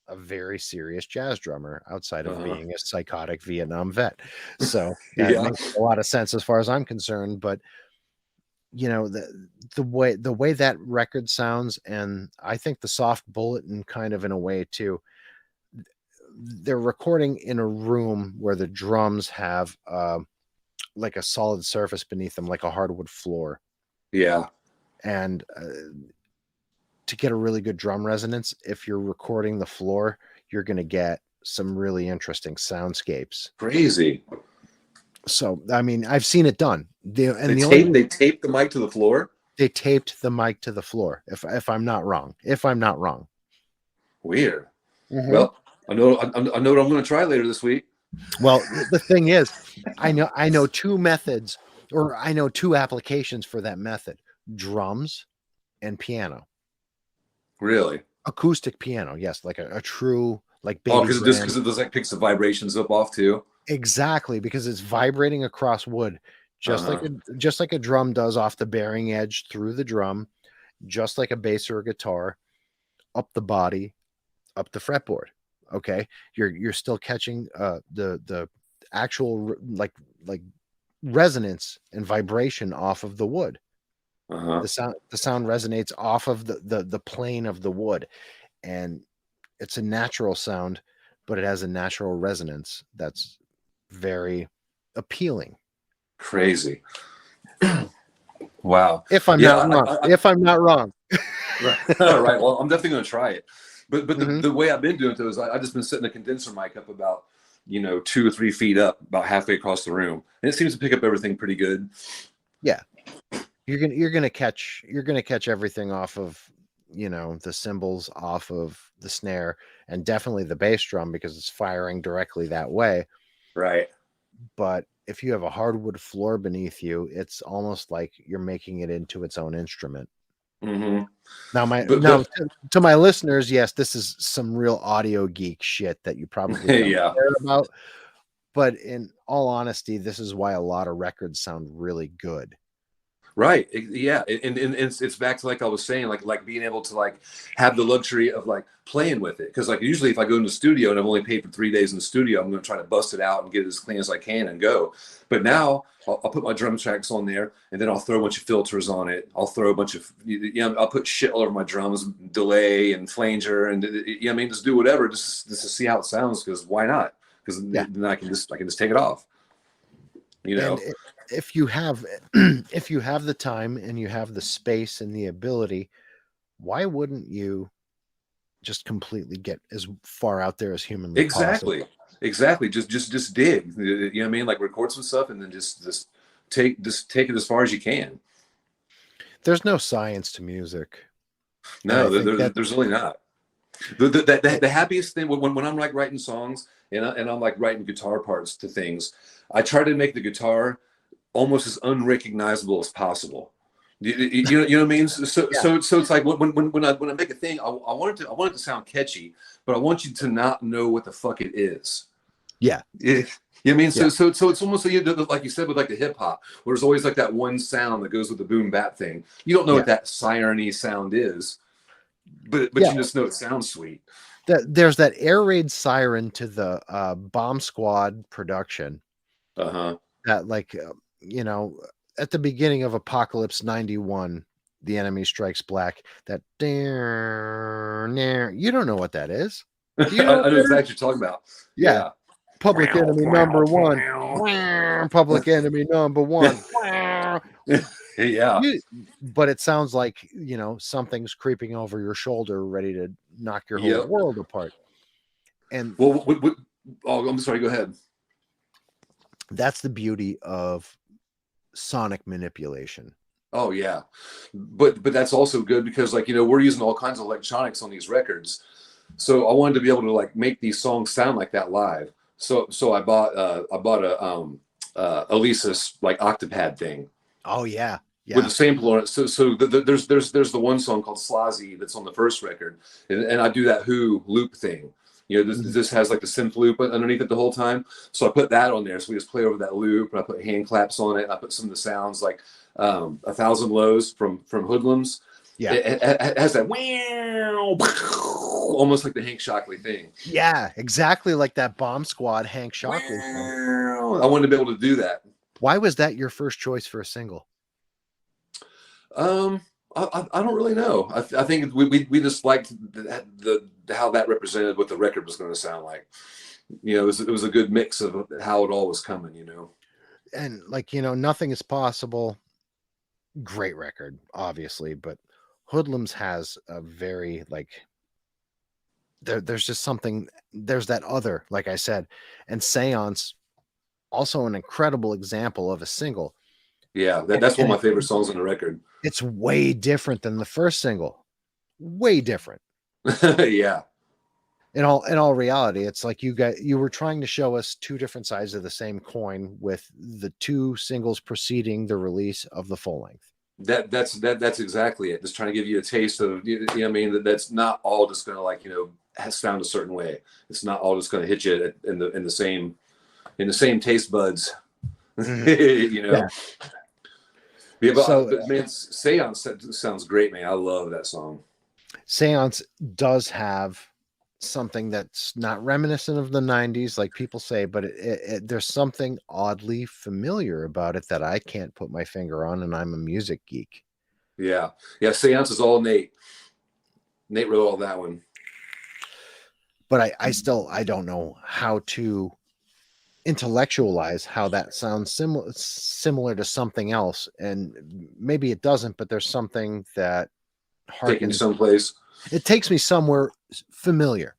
a very serious jazz drummer outside of being a psychotic Vietnam vet. So that makes a lot of sense as far as I'm concerned. But you know, the way that record sounds, and I think the Soft Bulletin kind of in a way too, they're recording in a room where the drums have like a solid surface beneath them, like a hardwood floor. Yeah. And to get a really good drum resonance, if you're recording the floor, you're going to get some really interesting soundscapes. Crazy. So, I mean, I've seen it done. They taped the mic to the floor. They taped the mic to the floor. If I'm not wrong. Weird. Mm-hmm. Well, I know what I'm going to try later this week. Well, the thing is, I know two methods, or I know two applications for that method: drums and piano. Really? Acoustic piano, yes, like a true like baby. Because it does like picks the vibrations up off too. Exactly, because it's vibrating across wood, just like a drum does off the bearing edge through the drum, just like a bass or a guitar, up the body, up the fretboard. Okay, you're still catching the actual like resonance and vibration off of the wood. The sound resonates off of the plane of the wood, and it's a natural sound, but it has a natural resonance that's very appealing. Crazy. Wow. If I'm not wrong. Right. Right. Well, I'm definitely going to try it. But the way I've been doing it is I just been setting the condenser mic up about 2 or 3 feet up, about halfway across the room, and it seems to pick up everything pretty good. Yeah, you're gonna catch everything off of the cymbals, off of the snare, and definitely the bass drum because it's firing directly that way. Right. But if you have a hardwood floor beneath you, it's almost like you're making it into its own instrument. Mm-hmm. Now, to my listeners, yes, this is some real audio geek shit that you probably don't care about. But in all honesty, this is why a lot of records sound really good. Right. Yeah. And it's back to like I was saying, like being able to like have the luxury of like playing with it. Because like usually if I go in the studio and I've only paid for 3 days in the studio, I'm going to try to bust it out and get it as clean as I can and go. But now I'll put my drum tracks on there and then I'll throw a bunch of filters on it. I'll throw a bunch of, I'll put shit all over my drums, delay and flanger and just do whatever just to see how it sounds. Because why not? Because then I can just take it off. And if you have the time and you have the space and the ability, why wouldn't you just completely get as far out there as humanly possible? Exactly. Just dig. You know what I mean? Like record some stuff and then just take it as far as you can. There's no science to music. No, there's really not. The happiest thing when I'm like writing songs and I'm like writing guitar parts to things, I try to make the guitar almost as unrecognizable as possible. You know what I mean? So it's like when I make a thing, I want it to sound catchy, but I want you to not know what the fuck it is. Yeah. You know what I mean? So it's almost like you said with like the hip hop, where there's always like that one sound that goes with the boom bap thing. You don't know what that siren-y sound is, but you just know it sounds sweet. There's that air raid siren to the Bomb Squad production. That like at the beginning of Apocalypse 91, The Enemy Strikes Black, that you don't know what that is. I know exactly what you're talking about. Yeah. Public Enemy number one. Public Enemy number one. Yeah. But it sounds like, something's creeping over your shoulder, ready to knock your whole world apart. And I'm sorry, go ahead. That's the beauty of sonic manipulation. Oh yeah. But that's also good because like, we're using all kinds of electronics on these records. So I wanted to be able to like make these songs sound like that live. So I bought a Alesis like octopad thing. Oh yeah. With the sample on it. So there's the one song called Slazy that's on the first record, and I do that Who loop thing. This has like the synth loop underneath it the whole time. So I put that on there. So we just play over that loop, and I put hand claps on it. And I put some of the sounds like 1,000 Lows from Hoodlums. Yeah, it has that wow, almost like the Hank Shockley thing. Yeah, exactly like that Bomb Squad Hank Shockley thing. I wanted to be able to do that. Why was that your first choice for a single? I don't really know. I think we just liked how that represented what the record was going to sound like. It was a good mix of how it all was coming. And like Nothing Is Possible. Great record, obviously, but Hoodlums has a very like there's just something, there's that other, like I said, and Seance, also an incredible example of a single. Yeah, And, that's one and of my favorite songs on the record. it's way different than the first single. Way different. Yeah. In all reality, it's like you were trying to show us two different sides of the same coin with the two singles preceding the release of the full length. That's exactly it. Just trying to give you a taste of, you know what I mean, that's not all just going to, like, sound a certain way. It's not all just going to hit you in the same taste buds. Mm-hmm. you know. Yeah. Yeah, So but man, Seance sounds great, man. I love that song. Seance does have something that's not reminiscent of the 90s like people say, but there's something oddly familiar about it that I can't put my finger on, and I'm a music geek. Yeah. Seance is all Nate. Nate wrote all that one. But I don't know how to intellectualize how that sounds similar to something else, and maybe it doesn't, but there's something that Taking me harkens. someplace. It takes me somewhere familiar.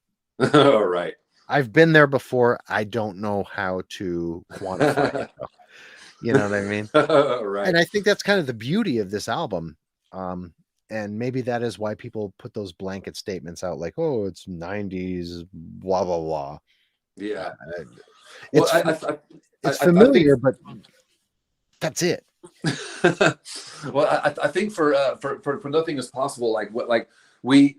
All right. I've been there before. I don't know how to quantify it, though. You know what I mean? Right. And I think that's kind of the beauty of this album. And maybe that is why people put those blanket statements out like, oh, it's 90s, blah, blah, blah. Yeah. It's familiar, but that's it. Well, I think for Nothing Is Possible, like we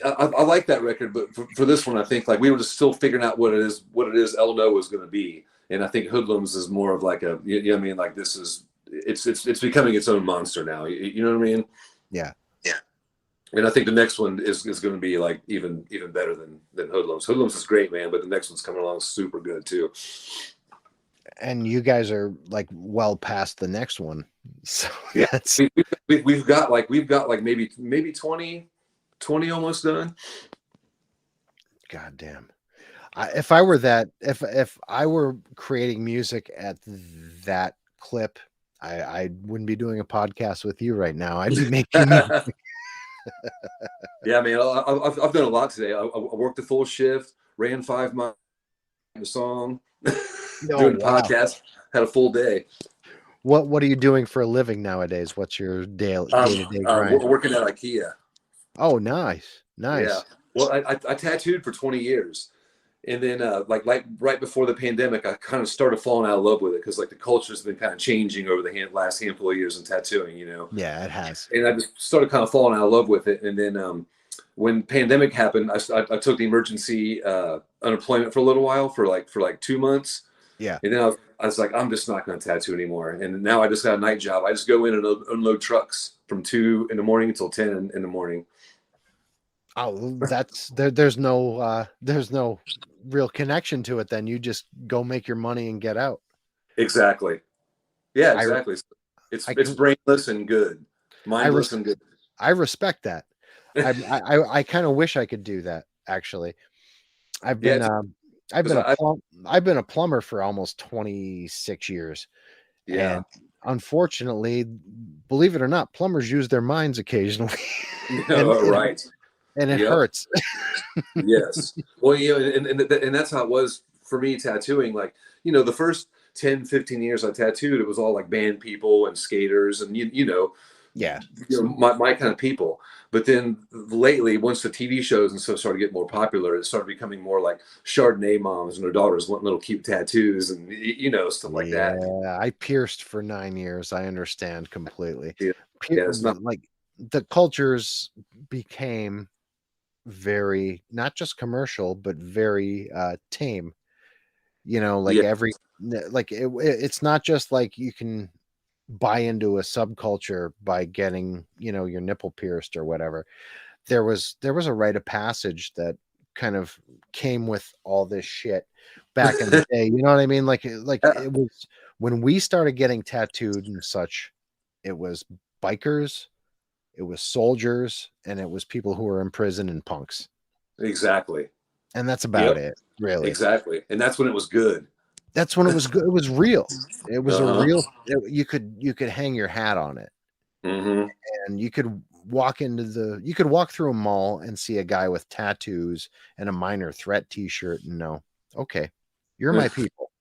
I like that record, but for this one, I think like we were just still figuring out what it is Elno was going to be, and I think Hoodlums is more of like you know what I mean, like this is it's becoming its own monster now. You know what I mean? Yeah. And I think the next one is going to be like even better than Hoodlums. Hoodlums is great, man, but the next one's coming along super good too. And you guys are like well past the next one, so yeah, we've got like maybe 20 almost done. God damn. If I were creating music at that clip, I wouldn't be doing a podcast with you right now. I'd be making music. Yeah, man, I've done a lot today. I worked a full shift, ran 5 miles, a song, doing a podcast, had a full day. What are you doing for a living nowadays? What's your day-to-day grind? Working at IKEA. Oh, nice. Yeah. Well, I tattooed for 20 years. And then like right before the pandemic, I kind of started falling out of love with it because like the culture's been kind of changing over the last handful of years in tattooing, you know? Yeah, it has. And I just started kind of falling out of love with it. And then when pandemic happened, I took the emergency unemployment for a little while for like 2 months. Yeah. And then I was like, I'm just not going to tattoo anymore. And now I just got a night job. I just go in and unload trucks from 2 in the morning until 10 in the morning. Oh, that's there's no real connection to it. Then you just go make your money and get out. Exactly. Yeah, exactly. It's brainless and good, mindless and good. I respect that. I kind of wish I could do that. Actually, I've been a plumber for almost 26 years. Yeah. And unfortunately, believe it or not, plumbers use their minds occasionally. Right. And it hurts. Yes. Well, you know, and that's how it was for me tattooing. Like, you know, the first 10, 15 years I tattooed, it was all like band people and skaters and, you know, my kind of people. But then lately, once the TV shows and stuff started getting more popular, it started becoming more like Chardonnay moms and their daughters wanting little cute tattoos and, you know, stuff like that. Yeah, I pierced for 9 years. I understand completely. Yeah, it's not like the cultures became very not just commercial but very tame, you know, like it's not just like you can buy into a subculture by getting, you know, your nipple pierced or whatever. There was a rite of passage that kind of came with all this shit back in the day, you know what I mean, like it was when we started getting tattooed and such. It was bikers, it was soldiers, and it was people who were in prison and punks. Exactly. And that's about it, really. Exactly. And that's when it was good. That's when it was good. It was real. It was a real. You could hang your hat on it. Mm-hmm. And you could walk through a mall and see a guy with tattoos and a Minor Threat t-shirt and know, okay, you're my people.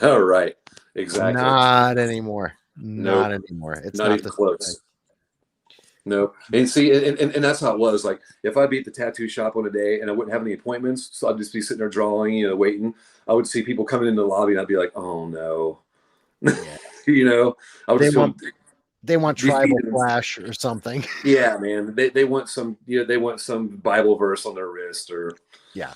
All right. Exactly. Not anymore. Not Nope. anymore. It's Not not even the same thing. close. No. And see, and that's how it was. Like if I'd be at the tattoo shop on a day and I wouldn't have any appointments, so I'd just be sitting there drawing, waiting. I would see people coming into the lobby and I'd be like, oh no. Yeah. I would They just feel want they want tribal defeated. flash or something. Yeah, man. They want they want some Bible verse on their wrist or, Yeah.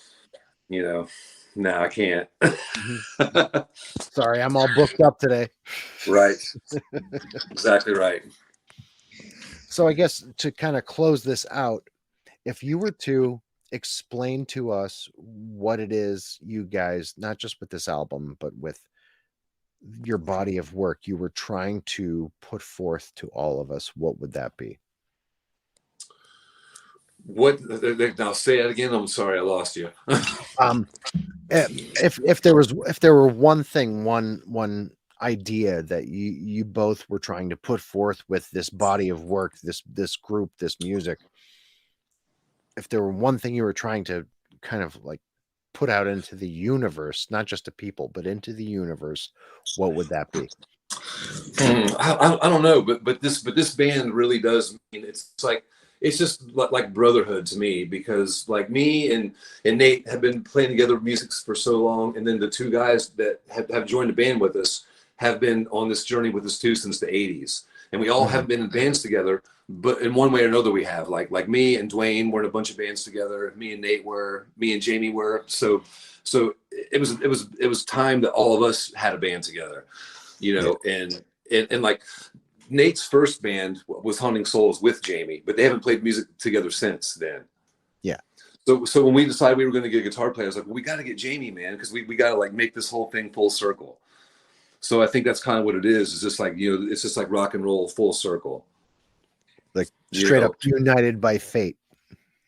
you know, no, I can't. Mhm. Sorry, I'm all booked up today. Right. Exactly right. So I guess to kind of close this out, if you were to explain to us what it is you guys, not just with this album, but with your body of work you were trying to put forth to all of us, what would that be? What now? Say it again. I'm sorry, I lost you. Um, if there were one thing, one idea that you both were trying to put forth with this body of work, this group, this music, if there were one thing you were trying to kind of like put out into the universe, not just to people, but into the universe, what would that be? I don't know, but this band really does mean it's like it's just like brotherhood to me because like me and Nate have been playing together music for so long, and then the two guys that have joined the band with us have been on this journey with us too since the '80s, and we all Mhm. have been in bands together. But in one way or another, we have like me and Dwayne were in a bunch of bands together. Me and Nate were. Me and Jamie were. So it was time that all of us had a band together, Yeah. and like Nate's first band was Haunting Souls with Jamie, but they haven't played music together since then. Yeah. So when we decided we were going to get a guitar player, I was like, well, we got to get Jamie, man, because we got to like make this whole thing full circle. So I think that's kind of what it is. It's just like, it's just like rock and roll full circle. Like straight up united by fate.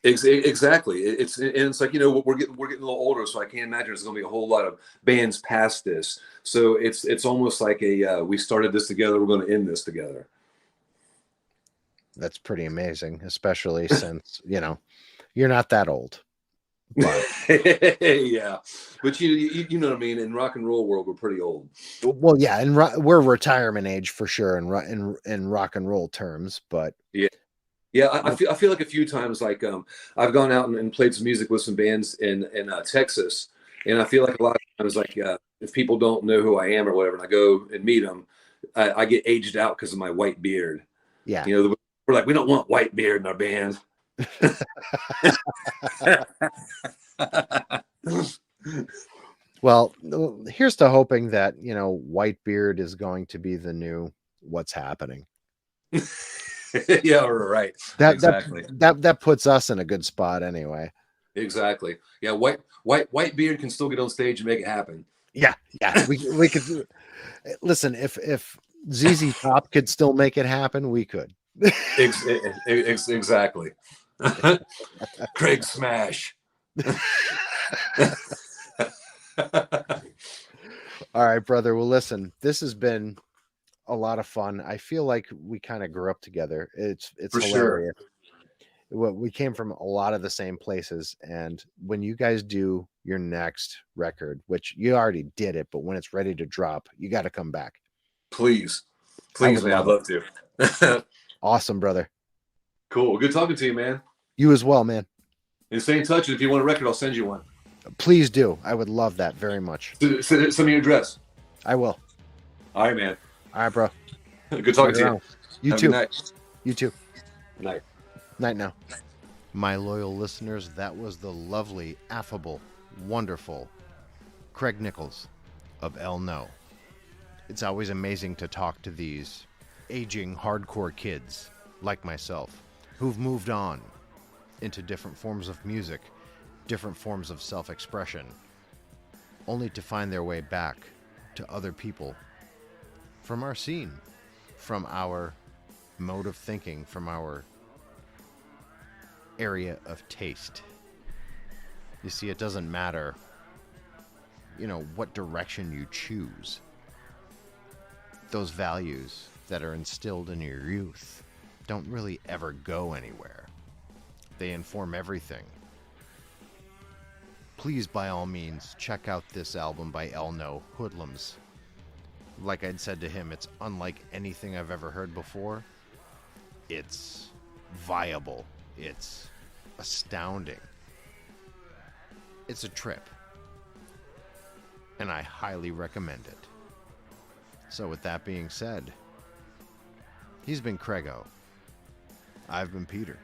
Exactly. It's like, we're getting a little older, so I can't imagine there's going to be a whole lot of bands past this. So it's almost like we started this together, we're going to end this together. That's pretty amazing, especially since, you're not that old. But yeah, but you know what I mean. In rock and roll world, we're pretty old. well, yeah, and we're retirement age for sure in rock and roll terms. But yeah, I feel like a few times like I've gone out and played some music with some bands in Texas, and I feel like a lot of times like if people don't know who I am or whatever, and I go and meet them, I get aged out because of my white beard. yeah, We're like, we don't want white beard in our band. well, here's to hoping that Whitebeard is going to be the new what's happening. Yeah, right. Exactly. That puts us in a good spot anyway. Exactly. Yeah, white beard can still get on stage and make it happen. Yeah, we could listen. If ZZ Top could still make it happen, we could. Exactly. Craig Smash. All right, brother. Well, listen, this has been a lot of fun. I feel like we kind of grew up together. It's For hilarious. Sure. We came from a lot of the same places, and when you guys do your next record, which you already did it, but when it's ready to drop, you got to come back. Please, man. I'd love to. Awesome, brother. Cool. Good talking to you, man. You as well, man. And stay in touch. And if you want a record, I'll send you one. Please do. I would love that very much. Send me your address. I will. All right, man. All right, bro. Good talking to you. You Have too. a good night. You too. Good night. Night now. My loyal listeners, that was the lovely, affable, wonderful Craig Nichols of El No. It's always amazing to talk to these aging hardcore kids like myself who've moved on into different forms of music, different forms of self-expression, only to find their way back to other people from our scene, from our mode of thinking, from our area of taste. You see, it doesn't matter, what direction you choose. Those values that are instilled in your youth don't really ever go anywhere. They inform everything. Please, by all means, check out this album by Elno, Hoodlums. Like I'd said to him, it's unlike anything I've ever heard before. It's viable. It's astounding. It's a trip. And I highly recommend it. So with that being said, he's been Craigo. I've been Peter.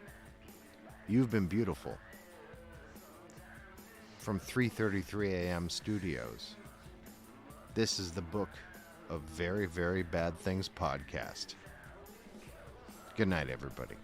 You've been beautiful. From 3:33 a.m. Studios, this is the Book of Very, Very Bad Things podcast. Good night, everybody.